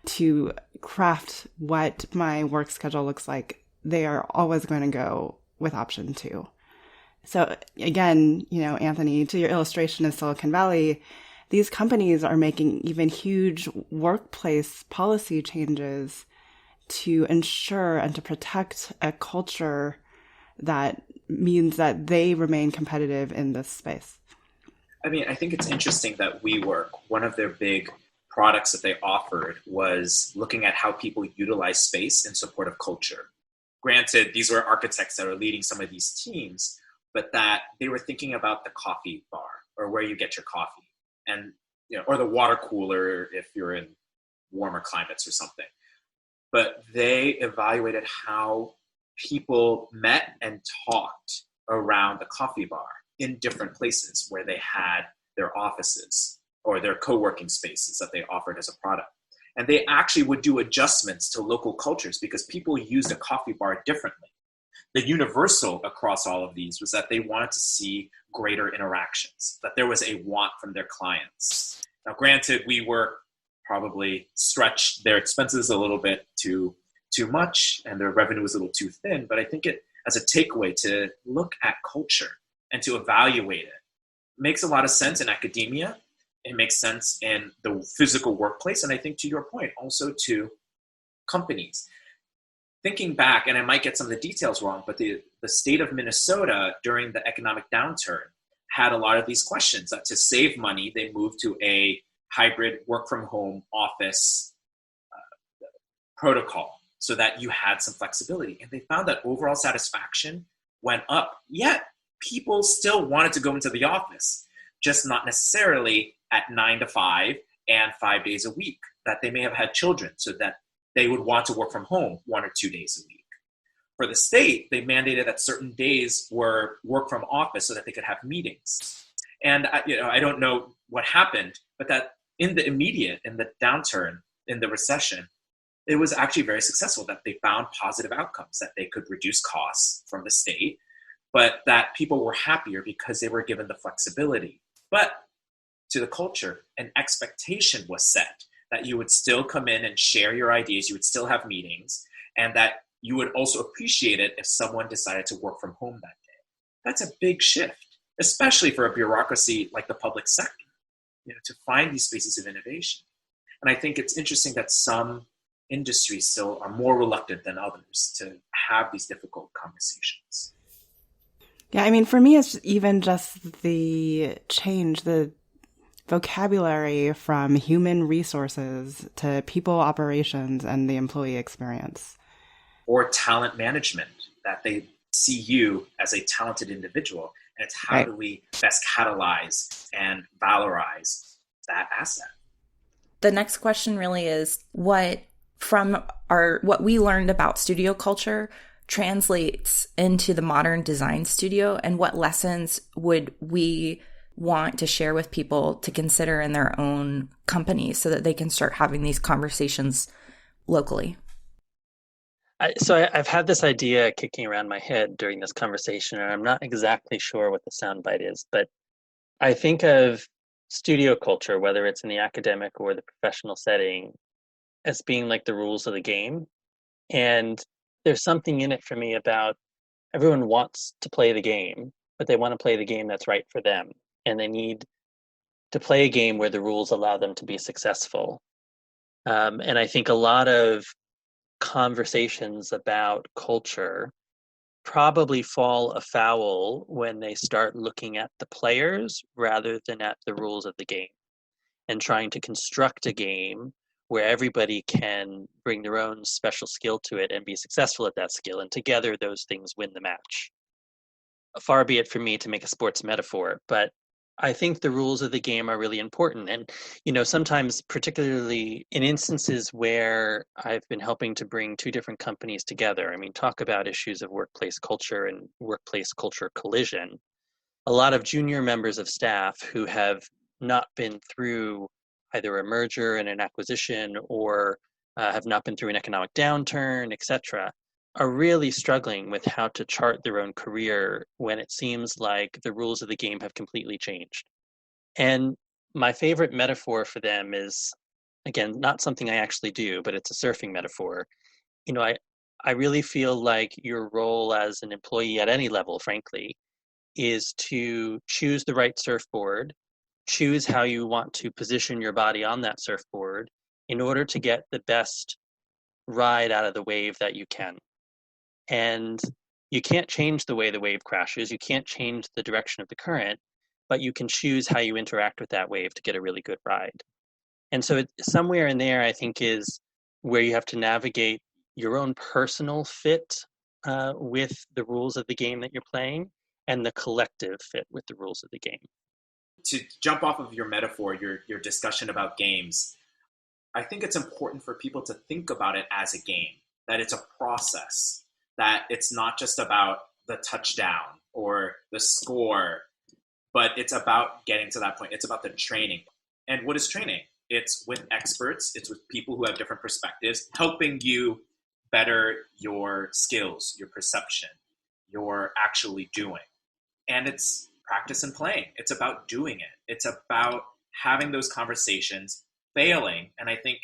to craft what my work schedule looks like. They are always going to go with option 2. So again, Anthony, to your illustration of Silicon Valley, these companies are making even huge workplace policy changes to ensure and to protect a culture that means that they remain competitive in this space. I mean, I think it's interesting that WeWork, one of their big products that they offered was looking at how people utilize space in support of culture. Granted, these were architects that are leading some of these teams, but that they were thinking about the coffee bar or where you get your coffee, and or the water cooler if you're in warmer climates or something. But they evaluated how people met and talked around the coffee bar in different places where they had their offices or their co-working spaces that they offered as a product. And they actually would do adjustments to local cultures because people used a coffee bar differently. The universal across all of these was that they wanted to see greater interactions, that there was a want from their clients. Now, granted, WeWork probably stretched their expenses a little bit too much and their revenue was a little too thin, but I think it, as a takeaway, to look at culture and to evaluate it makes a lot of sense in academia. It makes sense in the physical workplace. And I think, to your point, also to companies. Thinking back, and I might get some of the details wrong, but the state of Minnesota during the economic downturn had a lot of these questions. That to save money, they moved to a hybrid work from home office protocol so that you had some flexibility. And they found that overall satisfaction went up. Yet people still wanted to go into the office, just not necessarily at 9 to 5 and 5 days a week, that they may have had children so that they would want to work from home 1 or 2 days a week. For the state, they mandated that certain days were work from office so that they could have meetings. And I don't know what happened, but that in the immediate, in the downturn, in the recession, it was actually very successful, that they found positive outcomes, that they could reduce costs from the state, but that people were happier because they were given the flexibility. But to the culture, an expectation was set that you would still come in and share your ideas, you would still have meetings, and that you would also appreciate it if someone decided to work from home that day. That's a big shift, especially for a bureaucracy like the public sector, to find these spaces of innovation. And I think it's interesting that some industries still are more reluctant than others to have these difficult conversations. Yeah, I mean, for me, it's even just the change, the vocabulary from human resources to people operations and the employee experience. Or talent management, that they see you as a talented individual. And it's how do we best catalyze and valorize that asset? The next question really is what we learned about studio culture translates into the modern design studio, and what lessons would we want to share with people to consider in their own companies so that they can start having these conversations locally? I've had this idea kicking around my head during this conversation, and I'm not exactly sure what the soundbite is, but I think of studio culture, whether it's in the academic or the professional setting, as being like the rules of the game. And there's something in it for me about everyone wants to play the game, but they want to play the game that's right for them. And they need to play a game where the rules allow them to be successful. And I think a lot of conversations about culture probably fall afoul when they start looking at the players rather than at the rules of the game, and trying to construct a game where everybody can bring their own special skill to it and be successful at that skill, and together those things win the match. Far be it from me to make a sports metaphor, but I think the rules of the game are really important. And, sometimes, particularly in instances where I've been helping to bring two different companies together, talk about issues of workplace culture and workplace culture collision. A lot of junior members of staff who have not been through either a merger and an acquisition or have not been through an economic downturn, etc., are really struggling with how to chart their own career when it seems like the rules of the game have completely changed. And my favorite metaphor for them is, again, not something I actually do, but it's a surfing metaphor. I really feel like your role as an employee at any level, frankly, is to choose the right surfboard, choose how you want to position your body on that surfboard in order to get the best ride out of the wave that you can. And you can't change the way the wave crashes. You can't change the direction of the current, but you can choose how you interact with that wave to get a really good ride. And so somewhere in there, I think, is where you have to navigate your own personal fit with the rules of the game that you're playing, and the collective fit with the rules of the game. To jump off of your metaphor, your discussion about games, I think it's important for people to think about it as a game, that it's a process, that it's not just about the touchdown or the score, but it's about getting to that point. It's about the training. And what is training? It's with experts. It's with people who have different perspectives, helping you better your skills, your perception, your actually doing. And it's practice and playing. It's about doing it. It's about having those conversations, failing, and I think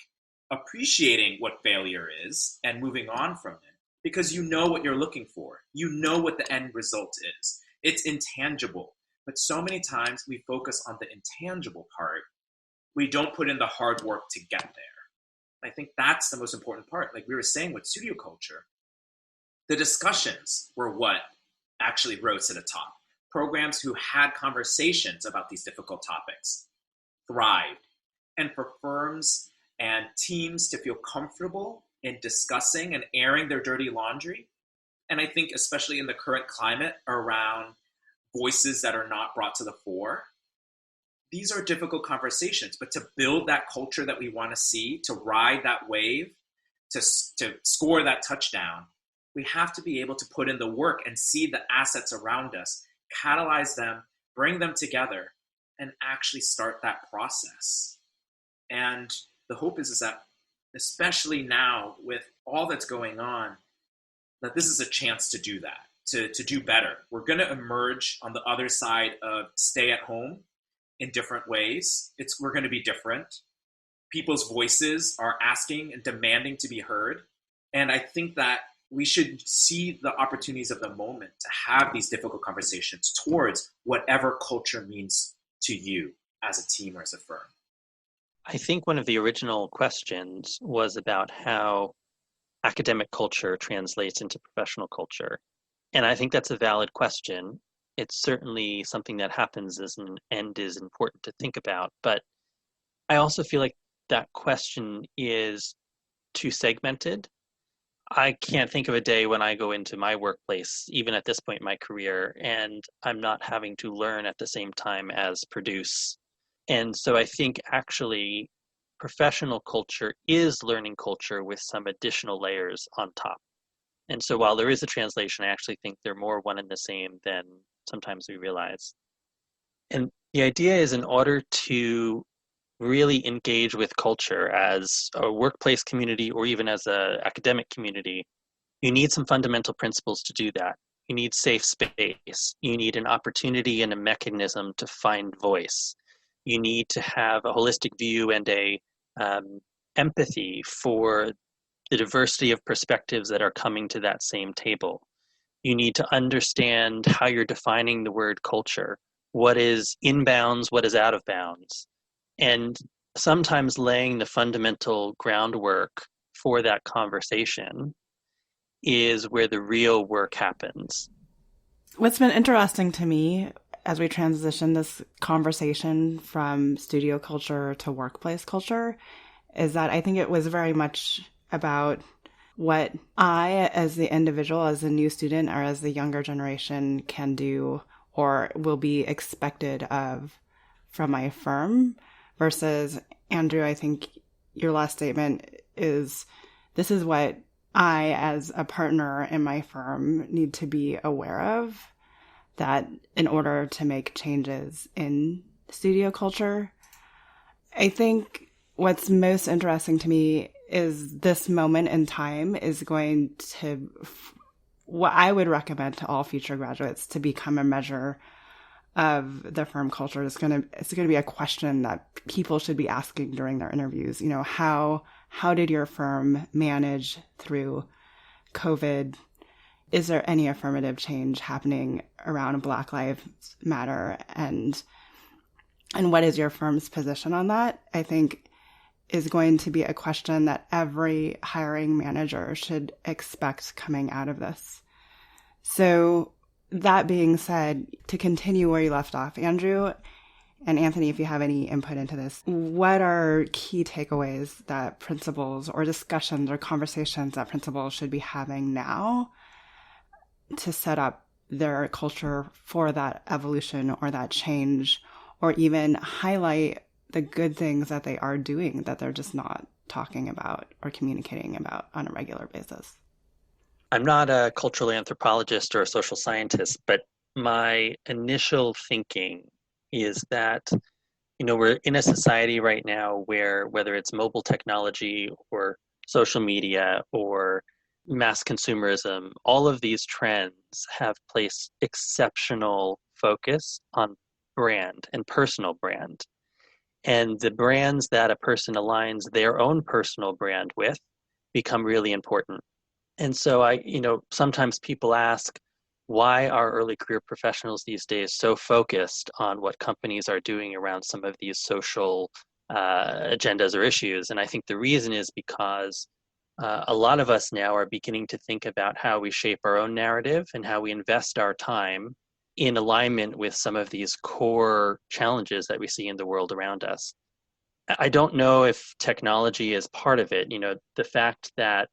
appreciating what failure is and moving on from it, because you know what you're looking for. You know what the end result is. It's intangible. But so many times we focus on the intangible part. We don't put in the hard work to get there. I think that's the most important part. Like we were saying with studio culture, the discussions were what actually rose to the top. Programs who had conversations about these difficult topics thrived. And for firms and teams to feel comfortable in discussing and airing their dirty laundry, and I think especially in the current climate around voices that are not brought to the fore, these are difficult conversations. But to build that culture that we want to see, to ride that wave, to score that touchdown, we have to be able to put in the work and see the assets around us, catalyze them, bring them together, and actually start that process. And the hope is that, especially now with all that's going on, that this is a chance to do that, to do better. We're going to emerge on the other side of stay at home in different ways. We're going to be different. People's voices are asking and demanding to be heard. And I think that we should see the opportunities of the moment to have these difficult conversations towards whatever culture means to you as a team or as a firm. I think one of the original questions was about how academic culture translates into professional culture. And I think that's a valid question. It's certainly something that happens as an end is important to think about. But I also feel like that question is too segmented. I can't think of a day when I go into my workplace, even at this point in my career, and I'm not having to learn at the same time as produce. And so I think actually professional culture is learning culture with some additional layers on top. And so while there is a translation, I actually think they're more one and the same than sometimes we realize. And the idea is in order to really engage with culture as a workplace community or even as an academic community, you need some fundamental principles to do that. You need safe space. You need an opportunity and a mechanism to find voice. You need to have a holistic view and a empathy for the diversity of perspectives that are coming to that same table. You need to understand how you're defining the word culture. What is inbounds, what is out of bounds? And sometimes laying the fundamental groundwork for that conversation is where the real work happens. What's been interesting to me as we transition this conversation from studio culture to workplace culture is that I think it was very much about what I, as the individual, as a new student, or as the younger generation can do or will be expected of from my firm versus, Andrew, I think your last statement is, this is what I, as a partner in my firm, need to be aware of, that in order to make changes in studio culture. I think what's most interesting to me is this moment in time is going to, what I would recommend to all future graduates to become a measure of the firm culture. It's going to be a question that people should be asking during their interviews. You know, how did your firm manage through COVID? Is there any affirmative change happening around Black Lives Matter? And what is your firm's position on that? I think is going to be a question that every hiring manager should expect coming out of this. So that being said, to continue where you left off, Andrew and Anthony, if you have any input into this, what are key takeaways that principals or discussions or conversations that principals should be having now to set up their culture for that evolution or that change, or even highlight the good things that they are doing that they're just not talking about or communicating about on a regular basis? I'm not a cultural anthropologist or a social scientist, but my initial thinking is that, we're in a society right now where whether it's mobile technology or social media or mass consumerism, all of these trends have placed exceptional focus on brand and personal brand. And the brands that a person aligns their own personal brand with become really important. And so sometimes people ask, why are early career professionals these days so focused on what companies are doing around some of these social agendas or issues? And I think the reason is because a lot of us now are beginning to think about how we shape our own narrative and how we invest our time in alignment with some of these core challenges that we see in the world around us. I don't know if technology is part of it. The fact that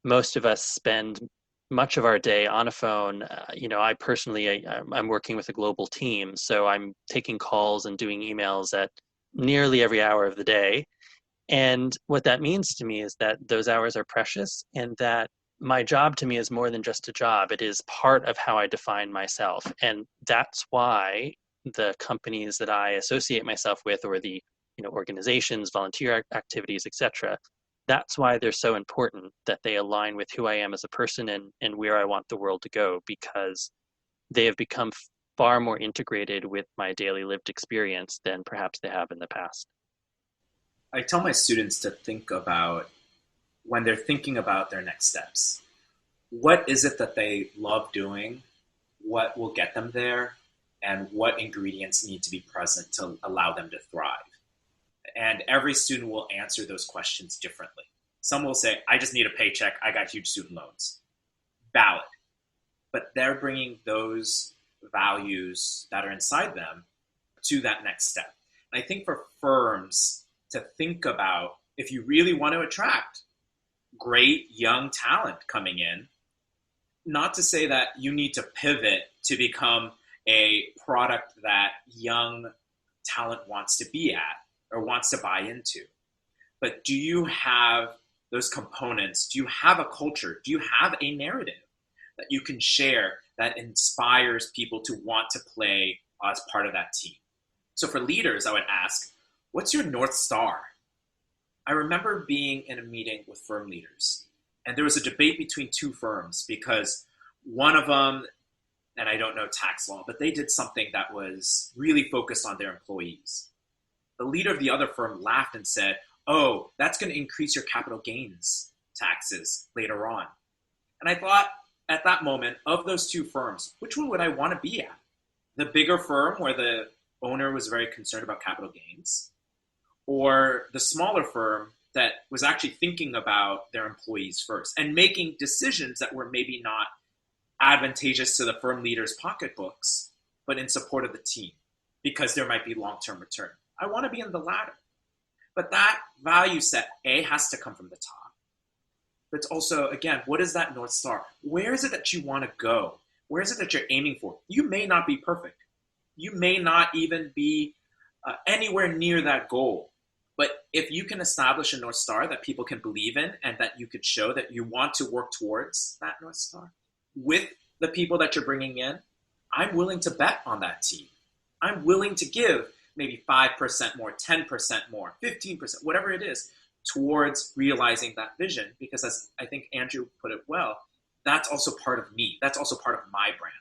most of us spend much of our day on a phone. I personally, I'm working with a global team, so I'm taking calls and doing emails at nearly every hour of the day. And what that means to me is that those hours are precious, and that my job to me is more than just a job. It is part of how I define myself. And that's why the companies that I associate myself with, or the organizations, volunteer activities, etc., that's why they're so important, that they align with who I am as a person and where I want the world to go, because they have become far more integrated with my daily lived experience than perhaps they have in the past. I tell my students to think about, when they're thinking about their next steps, what is it that they love doing, what will get them there, and what ingredients need to be present to allow them to thrive. And every student will answer those questions differently. Some will say, I just need a paycheck. I got huge student loans. Valid. But they're bringing those values that are inside them to that next step. And I think for firms to think about, if you really want to attract great young talent coming in, not to say that you need to pivot to become a product that young talent wants to be at or wants to buy into. But do you have those components? Do you have a culture? Do you have a narrative that you can share that inspires people to want to play as part of that team? So for leaders, I would ask, what's your North Star? I remember being in a meeting with firm leaders, and there was a debate between two firms because one of them, and I don't know tax law, but they did something that was really focused on their employees. The leader of the other firm laughed and said, oh, that's going to increase your capital gains taxes later on. And I thought at that moment, of those two firms, which one would I want to be at? The bigger firm where the owner was very concerned about capital gains, or the smaller firm that was actually thinking about their employees first and making decisions that were maybe not advantageous to the firm leaders' pocketbooks, but in support of the team because there might be long-term return. I want to be in the latter. But that value set, A, has to come from the top. But it's also, again, what is that North Star? Where is it that you want to go? Where is it that you're aiming for? You may not be perfect. You may not even be anywhere near that goal. But if you can establish a North Star that people can believe in and that you could show that you want to work towards that North Star with the people that you're bringing in, I'm willing to bet on that team. I'm willing to give maybe 5% more, 10% more, 15%, whatever it is, towards realizing that vision. Because as I think Andrew put it well, that's also part of me. That's also part of my brand.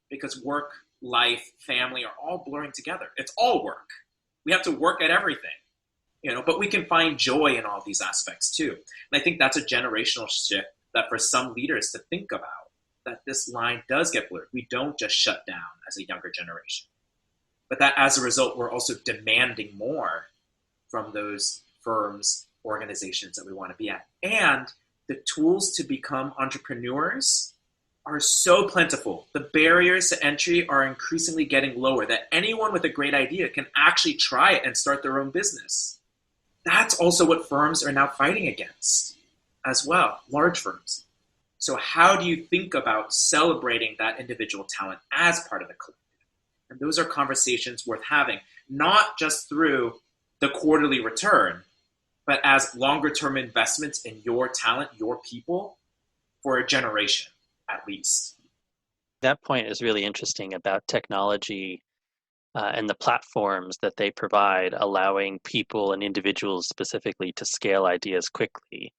Because work, life, family are all blurring together. It's all work. We have to work at everything, but we can find joy in all these aspects too. And I think that's a generational shift that for some leaders to think about, that this line does get blurred. We don't just shut down as a younger generation. But that as a result, we're also demanding more from those firms, organizations that we want to be at. And the tools to become entrepreneurs are so plentiful. The barriers to entry are increasingly getting lower, that anyone with a great idea can actually try it and start their own business. That's also what firms are now fighting against as well, large firms. So how do you think about celebrating that individual talent as part of the collective? And those are conversations worth having, not just through the quarterly return, but as longer-term investments in your talent, your people, for a generation at least. That point is really interesting about technology and the platforms that they provide, allowing people and individuals specifically to scale ideas quickly,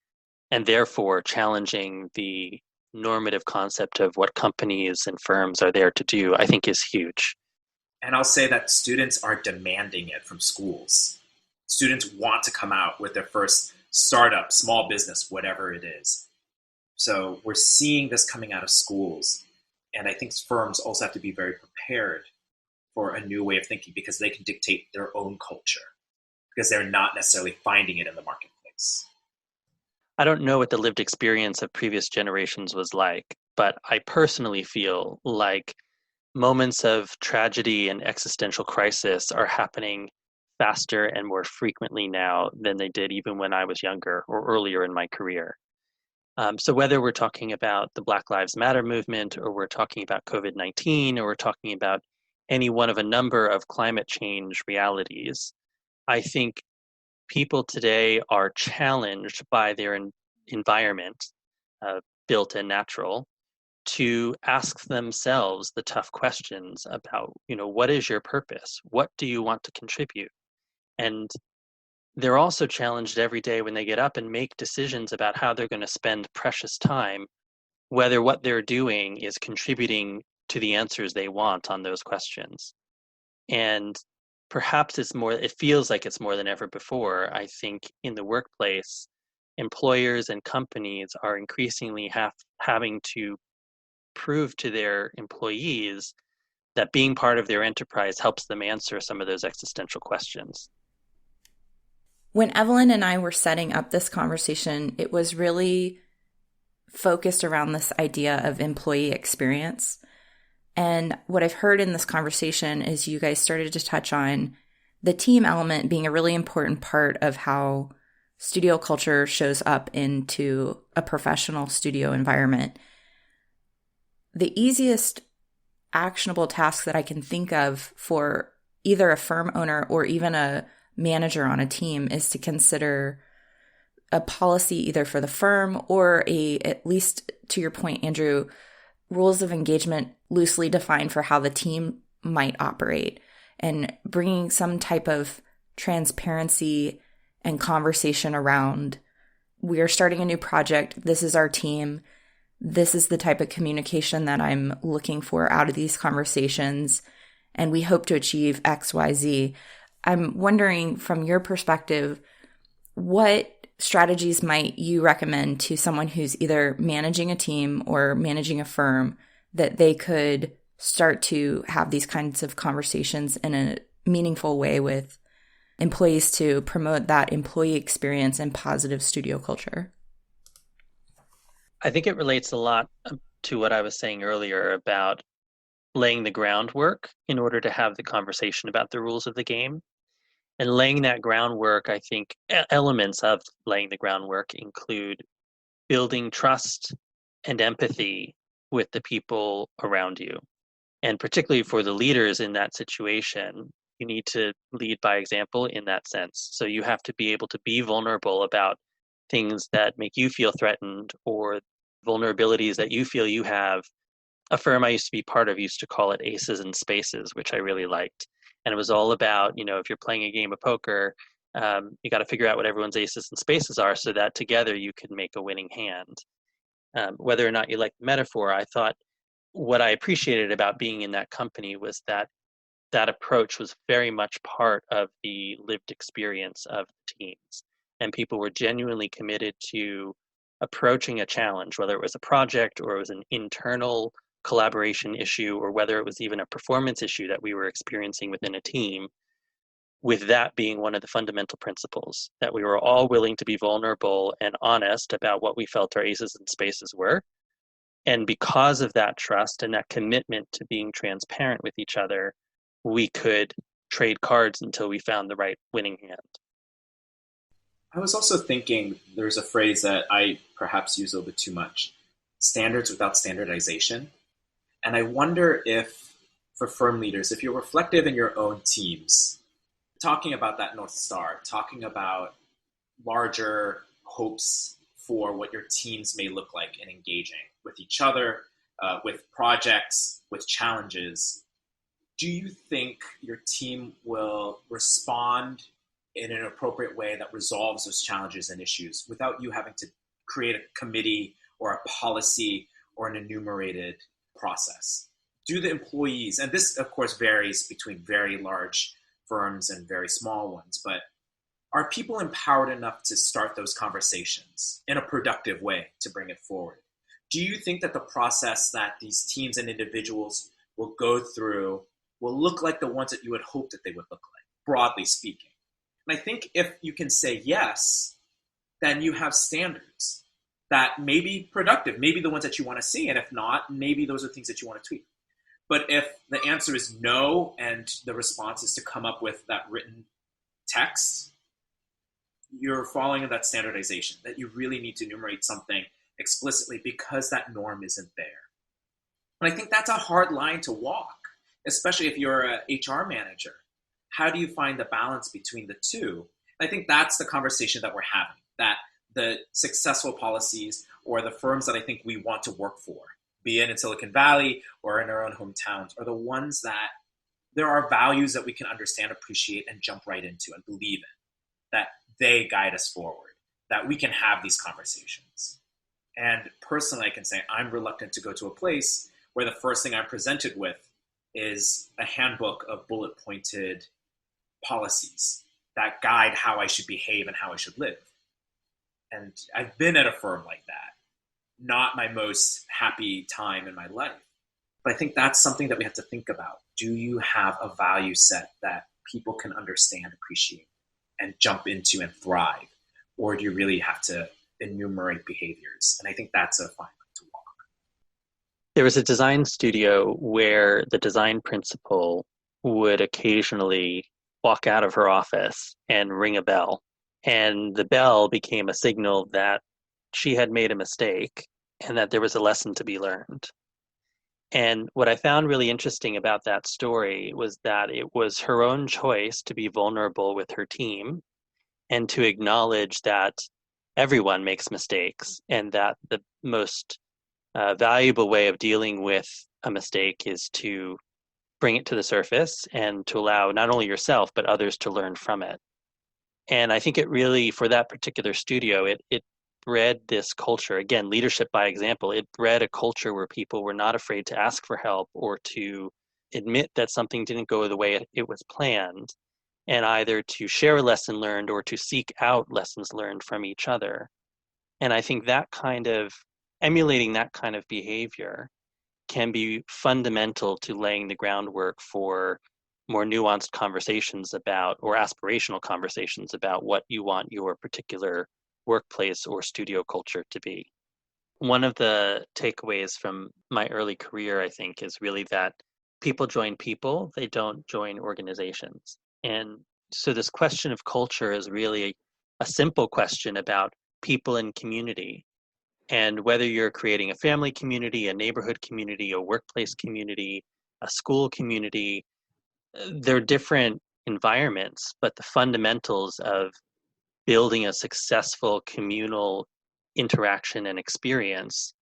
and therefore challenging the normative concept of what companies and firms are there to do, I think is huge. And I'll say that students are demanding it from schools. Students want to come out with their first startup, small business, whatever it is. So we're seeing this coming out of schools. And I think firms also have to be very prepared for a new way of thinking because they can dictate their own culture because they're not necessarily finding it in the marketplace. I don't know what the lived experience of previous generations was like, but I personally feel like moments of tragedy and existential crisis are happening faster and more frequently now than they did even when I was younger or earlier in my career. So whether we're talking about the Black Lives Matter movement, or we're talking about COVID-19, or we're talking about any one of a number of climate change realities, I think people today are challenged by their environment, built and natural, to ask themselves the tough questions about, what is your purpose? What do you want to contribute? And they're also challenged every day when they get up and make decisions about how they're going to spend precious time, whether what they're doing is contributing to the answers they want on those questions. And perhaps it feels like it's more than ever before. I think in the workplace, employers and companies are increasingly having to prove to their employees that being part of their enterprise helps them answer some of those existential questions. When Evelyn and I were setting up this conversation, it was really focused around this idea of employee experience. And what I've heard in this conversation is you guys started to touch on the team element being a really important part of how studio culture shows up into a professional studio environment. The easiest actionable task that I can think of for either a firm owner or even a manager on a team is to consider a policy either for the firm or at least to your point, Andrew, rules of engagement loosely defined for how the team might operate, and bringing some type of transparency and conversation around, we are starting a new project. This is our team. This is the type of communication that I'm looking for out of these conversations, and we hope to achieve X, Y, Z. I'm wondering from your perspective, what strategies might you recommend to someone who's either managing a team or managing a firm that they could start to have these kinds of conversations in a meaningful way with employees to promote that employee experience and positive studio culture? I think it relates a lot to what I was saying earlier about laying the groundwork in order to have the conversation about the rules of the game. And laying that groundwork, I think elements of laying the groundwork include building trust and empathy with the people around you. And particularly for the leaders in that situation, you need to lead by example in that sense. So you have to be able to be vulnerable about things that make you feel threatened or vulnerabilities that you feel you have. A firm I used to be part of used to call it aces and spaces, which I really liked. And it was all about, if you're playing a game of poker, you got to figure out what everyone's aces and spaces are so that together you can make a winning hand. Whether or not you like the metaphor, I thought what I appreciated about being in that company was that that approach was very much part of the lived experience of teams. And people were genuinely committed to approaching a challenge, whether it was a project or it was an internal collaboration issue, or whether it was even a performance issue that we were experiencing within a team, with that being one of the fundamental principles, that we were all willing to be vulnerable and honest about what we felt our aces and spaces were. And because of that trust and that commitment to being transparent with each other, we could trade cards until we found the right winning hand. I was also thinking there's a phrase that I perhaps use a little bit too much: standards without standardization. And I wonder if, for firm leaders, if you're reflective in your own teams, talking about that North Star, talking about larger hopes for what your teams may look like in engaging with each other, with projects, with challenges, do you think your team will respond in an appropriate way that resolves those challenges and issues without you having to create a committee or a policy or an enumerated process? Do the employees, and this of course varies between very large firms and very small ones, but are people empowered enough to start those conversations in a productive way to bring it forward? Do you think that the process that these teams and individuals will go through will look like the ones that you would hope that they would look like, broadly speaking? And I think if you can say yes, then you have standards that may be productive, maybe the ones that you want to see. And if not, maybe those are things that you want to tweak. But if the answer is no, and the response is to come up with that written text, you're falling in that standardization, that you really need to enumerate something explicitly because that norm isn't there. And I think that's a hard line to walk, especially if you're an HR manager. How do you find the balance between the two? And I think that's the conversation that we're having, that the successful policies or the firms that I think we want to work for, be it in Silicon Valley or in our own hometowns, are the ones that there are values that we can understand, appreciate, and jump right into and believe in, that they guide us forward, that we can have these conversations. And personally, I can say I'm reluctant to go to a place where the first thing I'm presented with is a handbook of bullet-pointed policies that guide how I should behave and how I should live. And I've been at a firm like that. Not my most happy time in my life. But I think that's something that we have to think about. Do you have a value set that people can understand, appreciate? and jump into and thrive? Or do you really have to enumerate behaviors? And I think that's a fine line to walk. There was a design studio where the design principal would occasionally walk out of her office and ring a bell. And the bell became a signal that she had made a mistake and that there was a lesson to be learned. And what I found really interesting about that story was that it was her own choice to be vulnerable with her team and to acknowledge that everyone makes mistakes and that the most valuable way of dealing with a mistake is to bring it to the surface and to allow not only yourself, but others to learn from it. And I think it really, for that particular studio, it bred this culture, again, leadership by example. It bred a culture where people were not afraid to ask for help or to admit that something didn't go the way it was planned, and either to share a lesson learned or to seek out lessons learned from each other. And I think that kind of emulating that kind of behavior can be fundamental to laying the groundwork for more nuanced conversations about, or aspirational conversations about, what you want your particular workplace or studio culture to be. One of the takeaways from my early career, I think, is really that people join people, they don't join organizations. And so this question of culture is really a simple question about people and community. And whether you're creating a family community, a neighborhood community, a workplace community, a school community, they're different environments, but the fundamentals of building a successful communal interaction and experience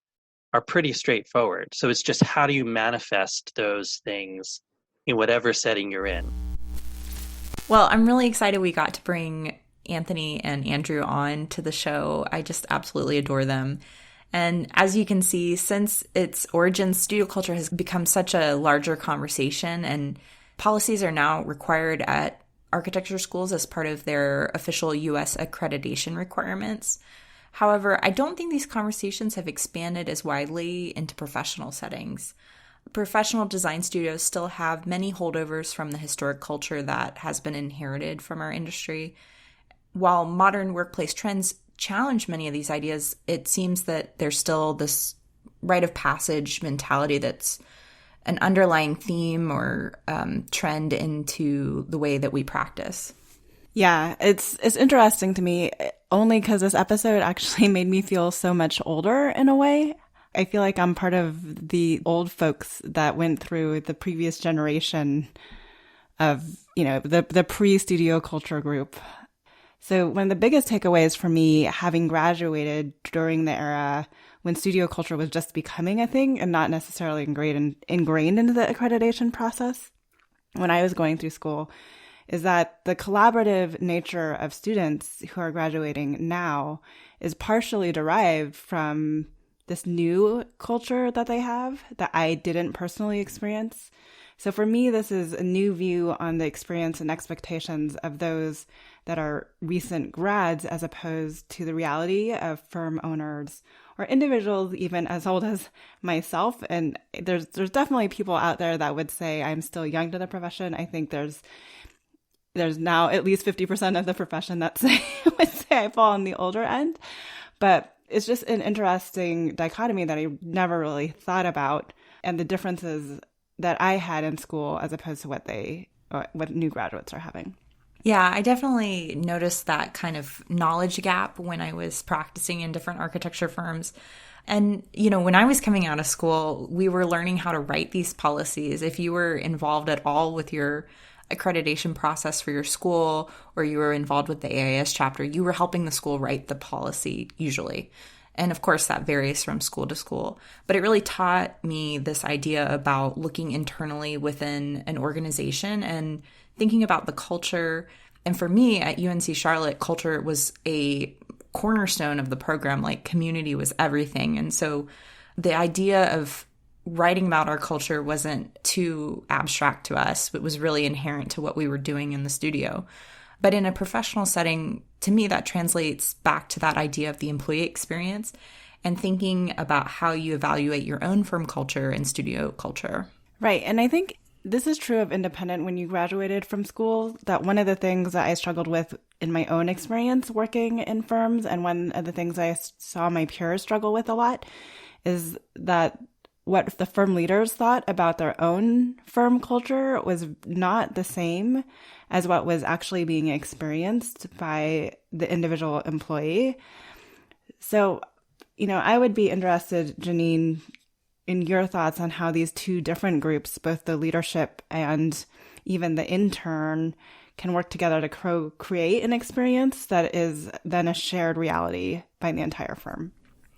are pretty straightforward. So it's just, how do you manifest those things in whatever setting you're in? Well, I'm really excited we got to bring Anthony and Andrew on to the show. I just absolutely adore them. And as you can see, since its origins, studio culture has become such a larger conversation, and policies are now required at architecture schools as part of their official U.S. accreditation requirements. However, I don't think these conversations have expanded as widely into professional settings. Professional design studios still have many holdovers from the historic culture that has been inherited from our industry. While modern workplace trends challenge many of these ideas, it seems that there's still this rite of passage mentality that's an underlying theme or trend into the way that we practice. Yeah, it's interesting to me, only because this episode actually made me feel so much older in a way. I feel like I'm part of the old folks that went through the previous generation of, the pre-studio culture group. So one of the biggest takeaways for me, having graduated during the era when studio culture was just becoming a thing and not necessarily ingrained into the accreditation process when I was going through school, is that the collaborative nature of students who are graduating now is partially derived from this new culture that they have that I didn't personally experience. So for me, this is a new view on the experience and expectations of those that are recent grads, as opposed to the reality of firm owners or individuals even as old as myself. And there's definitely people out there that would say I'm still young to the profession. I think there's now at least 50% of the profession that would say I fall on the older end. But it's just an interesting dichotomy that I never really thought about, and the differences that I had in school as opposed to what new graduates are having. Yeah, I definitely noticed that kind of knowledge gap when I was practicing in different architecture firms. And, when I was coming out of school, we were learning how to write these policies. If you were involved at all with your accreditation process for your school, or you were involved with the AIS chapter, you were helping the school write the policy usually. And of course, that varies from school to school. But it really taught me this idea about looking internally within an organization and thinking about the culture. And for me at UNC Charlotte, culture was a cornerstone of the program. Like, community was everything. And so the idea of writing about our culture wasn't too abstract to us. It was really inherent to what we were doing in the studio. But in a professional setting, to me, that translates back to that idea of the employee experience and thinking about how you evaluate your own firm culture and studio culture. Right. And I think This is true of independent when you graduated from school, that one of the things that I struggled with in my own experience working in firms, and one of the things I saw my peers struggle with a lot, is that what the firm leaders thought about their own firm culture was not the same as what was actually being experienced by the individual employee. So, I would be interested, Janine, in your thoughts on how these two different groups, both the leadership and even the intern, can work together to create an experience that is then a shared reality by the entire firm.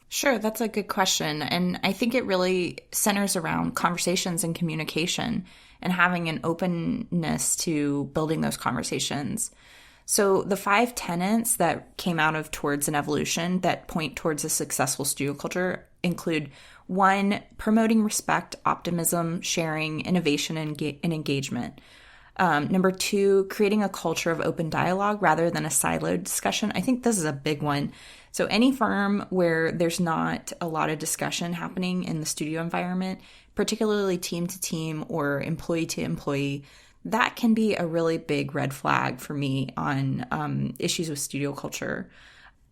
Sure, that's a good question. And I think it really centers around conversations and communication and having an openness to building those conversations. So the 5 tenets that came out of Towards an Evolution that point towards a successful studio culture include 1, promoting respect, optimism, sharing, innovation, and engagement. Number 2, creating a culture of open dialogue rather than a siloed discussion. I think this is a big one. So any firm where there's not a lot of discussion happening in the studio environment, particularly team to team or employee to employee, that can be a really big red flag for me on issues with studio culture.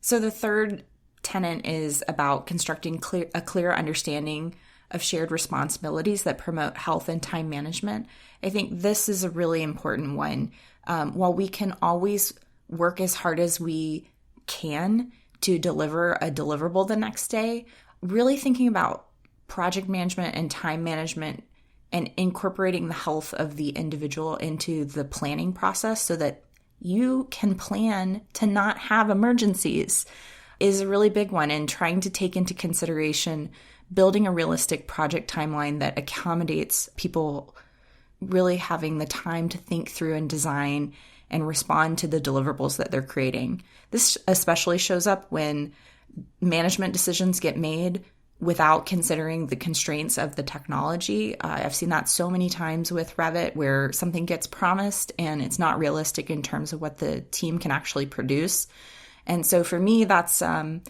So the third tenet is about constructing a clear understanding of shared responsibilities that promote health and time management. I think this is a really important one. While we can always work as hard as we can to deliver a deliverable the next day, really thinking about project management and time management and incorporating the health of the individual into the planning process so that you can plan to not have emergencies is a really big one. And trying to take into consideration building a realistic project timeline that accommodates people really having the time to think through and design and respond to the deliverables that they're creating. This especially shows up when management decisions get made without considering the constraints of the technology. I've seen that so many times with Revit where something gets promised and it's not realistic in terms of what the team can actually produce. And so for me, that's a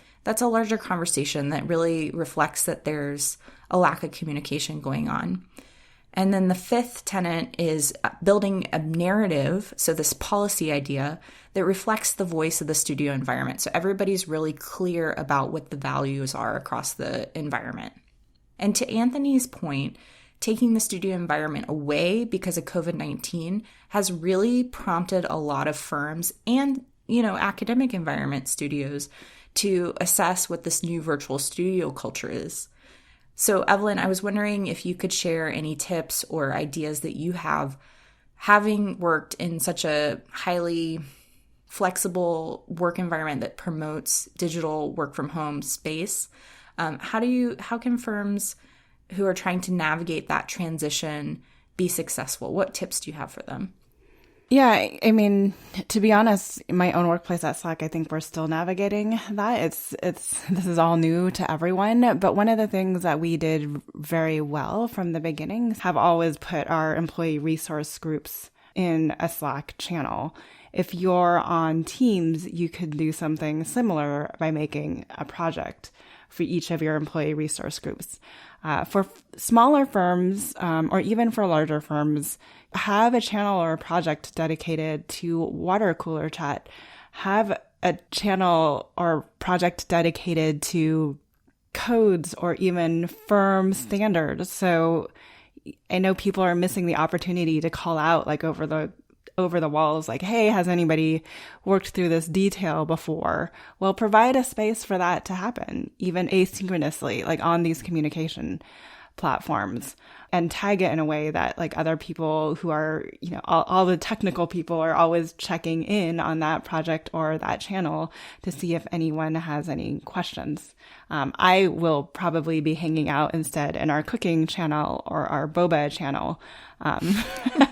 larger conversation that really reflects that there's a lack of communication going on. And then the 5th tenet is building a narrative, so this policy idea that reflects the voice of the studio environment. So everybody's really clear about what the values are across the environment. And to Anthony's point, taking the studio environment away because of COVID-19 has really prompted a lot of firms and, academic environment studios to assess what this new virtual studio culture is. So, Evelyn, I was wondering if you could share any tips or ideas that you have, having worked in such a highly flexible work environment that promotes digital work from home space. How can firms who are trying to navigate that transition be successful? What tips do you have for them? Yeah, I mean, to be honest, in my own workplace at Slack, I think we're still navigating that. This is all new to everyone. But one of the things that we did very well from the beginning have always put our employee resource groups in a Slack channel. If you're on Teams, you could do something similar by making a project for each of your employee resource groups. For smaller firms, or even for larger firms, have a channel or a project dedicated to water cooler chat. Have a channel or project dedicated to codes or even firm standards. So I know people are missing the opportunity to call out over the walls, like, hey, has anybody worked through this detail before? Well, provide a space for that to happen, even asynchronously, on these communication platforms, and tag it in a way that other people who are, all the technical people are always checking in on that project or that channel to see if anyone has any questions. I will probably be hanging out instead in our cooking channel or our boba channel,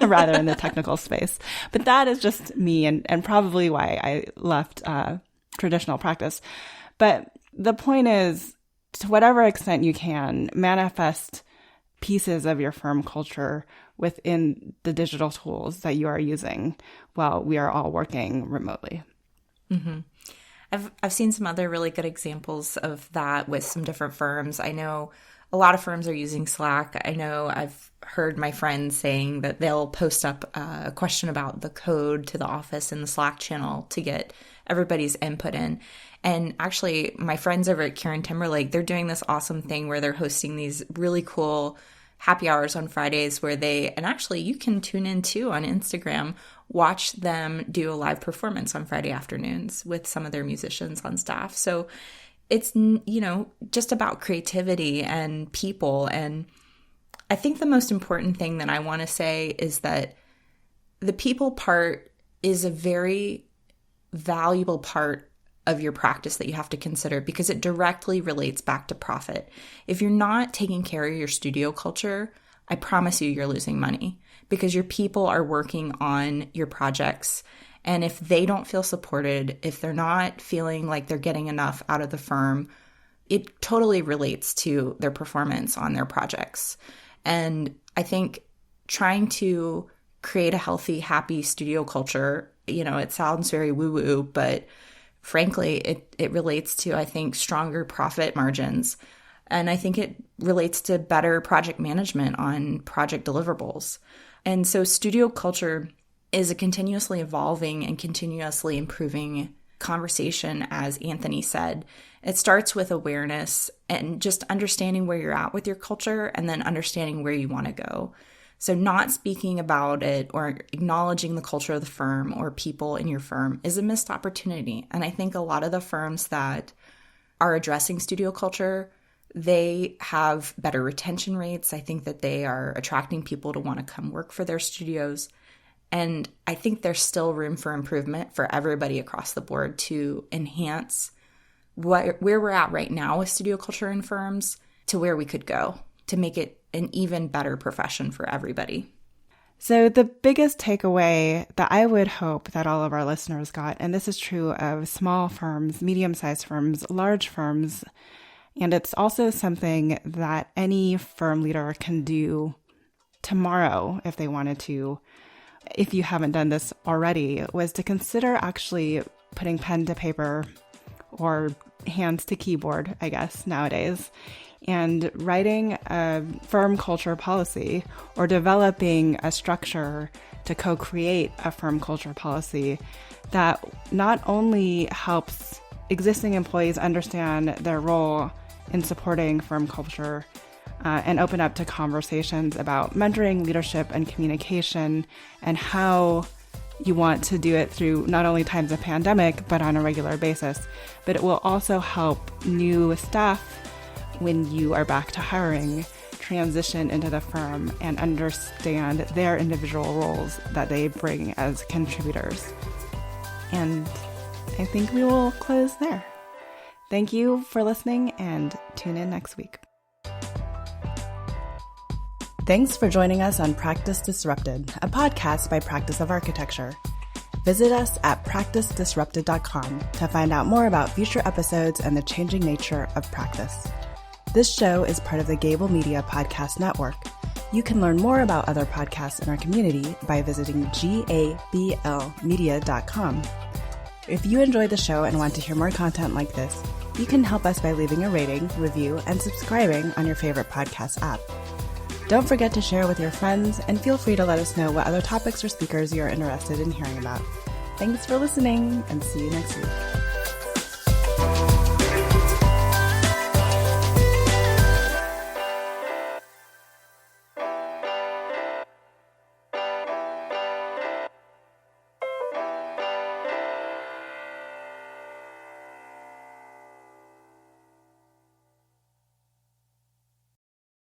rather in the technical space. But that is just me and probably why I left traditional practice. But the point is, to whatever extent you can, manifest pieces of your firm culture within the digital tools that you are using while we are all working remotely. Mm-hmm. I've seen some other really good examples of that with some different firms. I know a lot of firms are using Slack. I know I've heard my friends saying that they'll post up a question about the code to the office in the Slack channel to get everybody's input in. And actually, my friends over at Kieran Timberlake, they're doing this awesome thing where they're hosting these really cool happy hours on Fridays and actually you can tune in too on Instagram, watch them do a live performance on Friday afternoons with some of their musicians on staff. So it's, just about creativity and people. And I think the most important thing that I want to say is that the people part is a very valuable part of your practice that you have to consider because it directly relates back to profit. If you're not taking care of your studio culture, I promise you're losing money because your people are working on your projects. And if they don't feel supported, if they're not feeling like they're getting enough out of the firm, it totally relates to their performance on their projects. And I think trying to create a healthy, happy studio culture, it sounds very woo-woo, but frankly, it relates to, I think, stronger profit margins. And I think it relates to better project management on project deliverables. And so studio culture is a continuously evolving and continuously improving conversation, as Anthony said. It starts with awareness and just understanding where you're at with your culture and then understanding where you want to go. So not speaking about it or acknowledging the culture of the firm or people in your firm is a missed opportunity. And I think a lot of the firms that are addressing studio culture, they have better retention rates. I think that they are attracting people to want to come work for their studios. And I think there's still room for improvement for everybody across the board to enhance where we're at right now with studio culture in firms to where we could go to make it an even better profession for everybody. So the biggest takeaway that I would hope that all of our listeners got, and this is true of small firms, medium-sized firms, large firms, and it's also something that any firm leader can do tomorrow if they wanted to, if you haven't done this already, was to consider actually putting pen to paper or hands to keyboard, I guess, nowadays, and writing a firm culture policy or developing a structure to co-create a firm culture policy that not only helps existing employees understand their role in supporting firm culture and open up to conversations about mentoring, leadership, and communication, and how you want to do it through not only times of pandemic, but on a regular basis. But it will also help new staff, when you are back to hiring, transition into the firm and understand their individual roles that they bring as contributors. And I think we will close there. Thank you for listening and tune in next week. Thanks for joining us on Practice Disrupted, a podcast by Practice of Architecture. Visit us at practicedisrupted.com to find out more about future episodes and the changing nature of practice. This show is part of the Gable Media Podcast Network. You can learn more about other podcasts in our community by visiting gablmedia.com. If you enjoyed the show and want to hear more content like this, you can help us by leaving a rating, review, and subscribing on your favorite podcast app. Don't forget to share with your friends, and feel free to let us know what other topics or speakers you're interested in hearing about. Thanks for listening, and see you next week.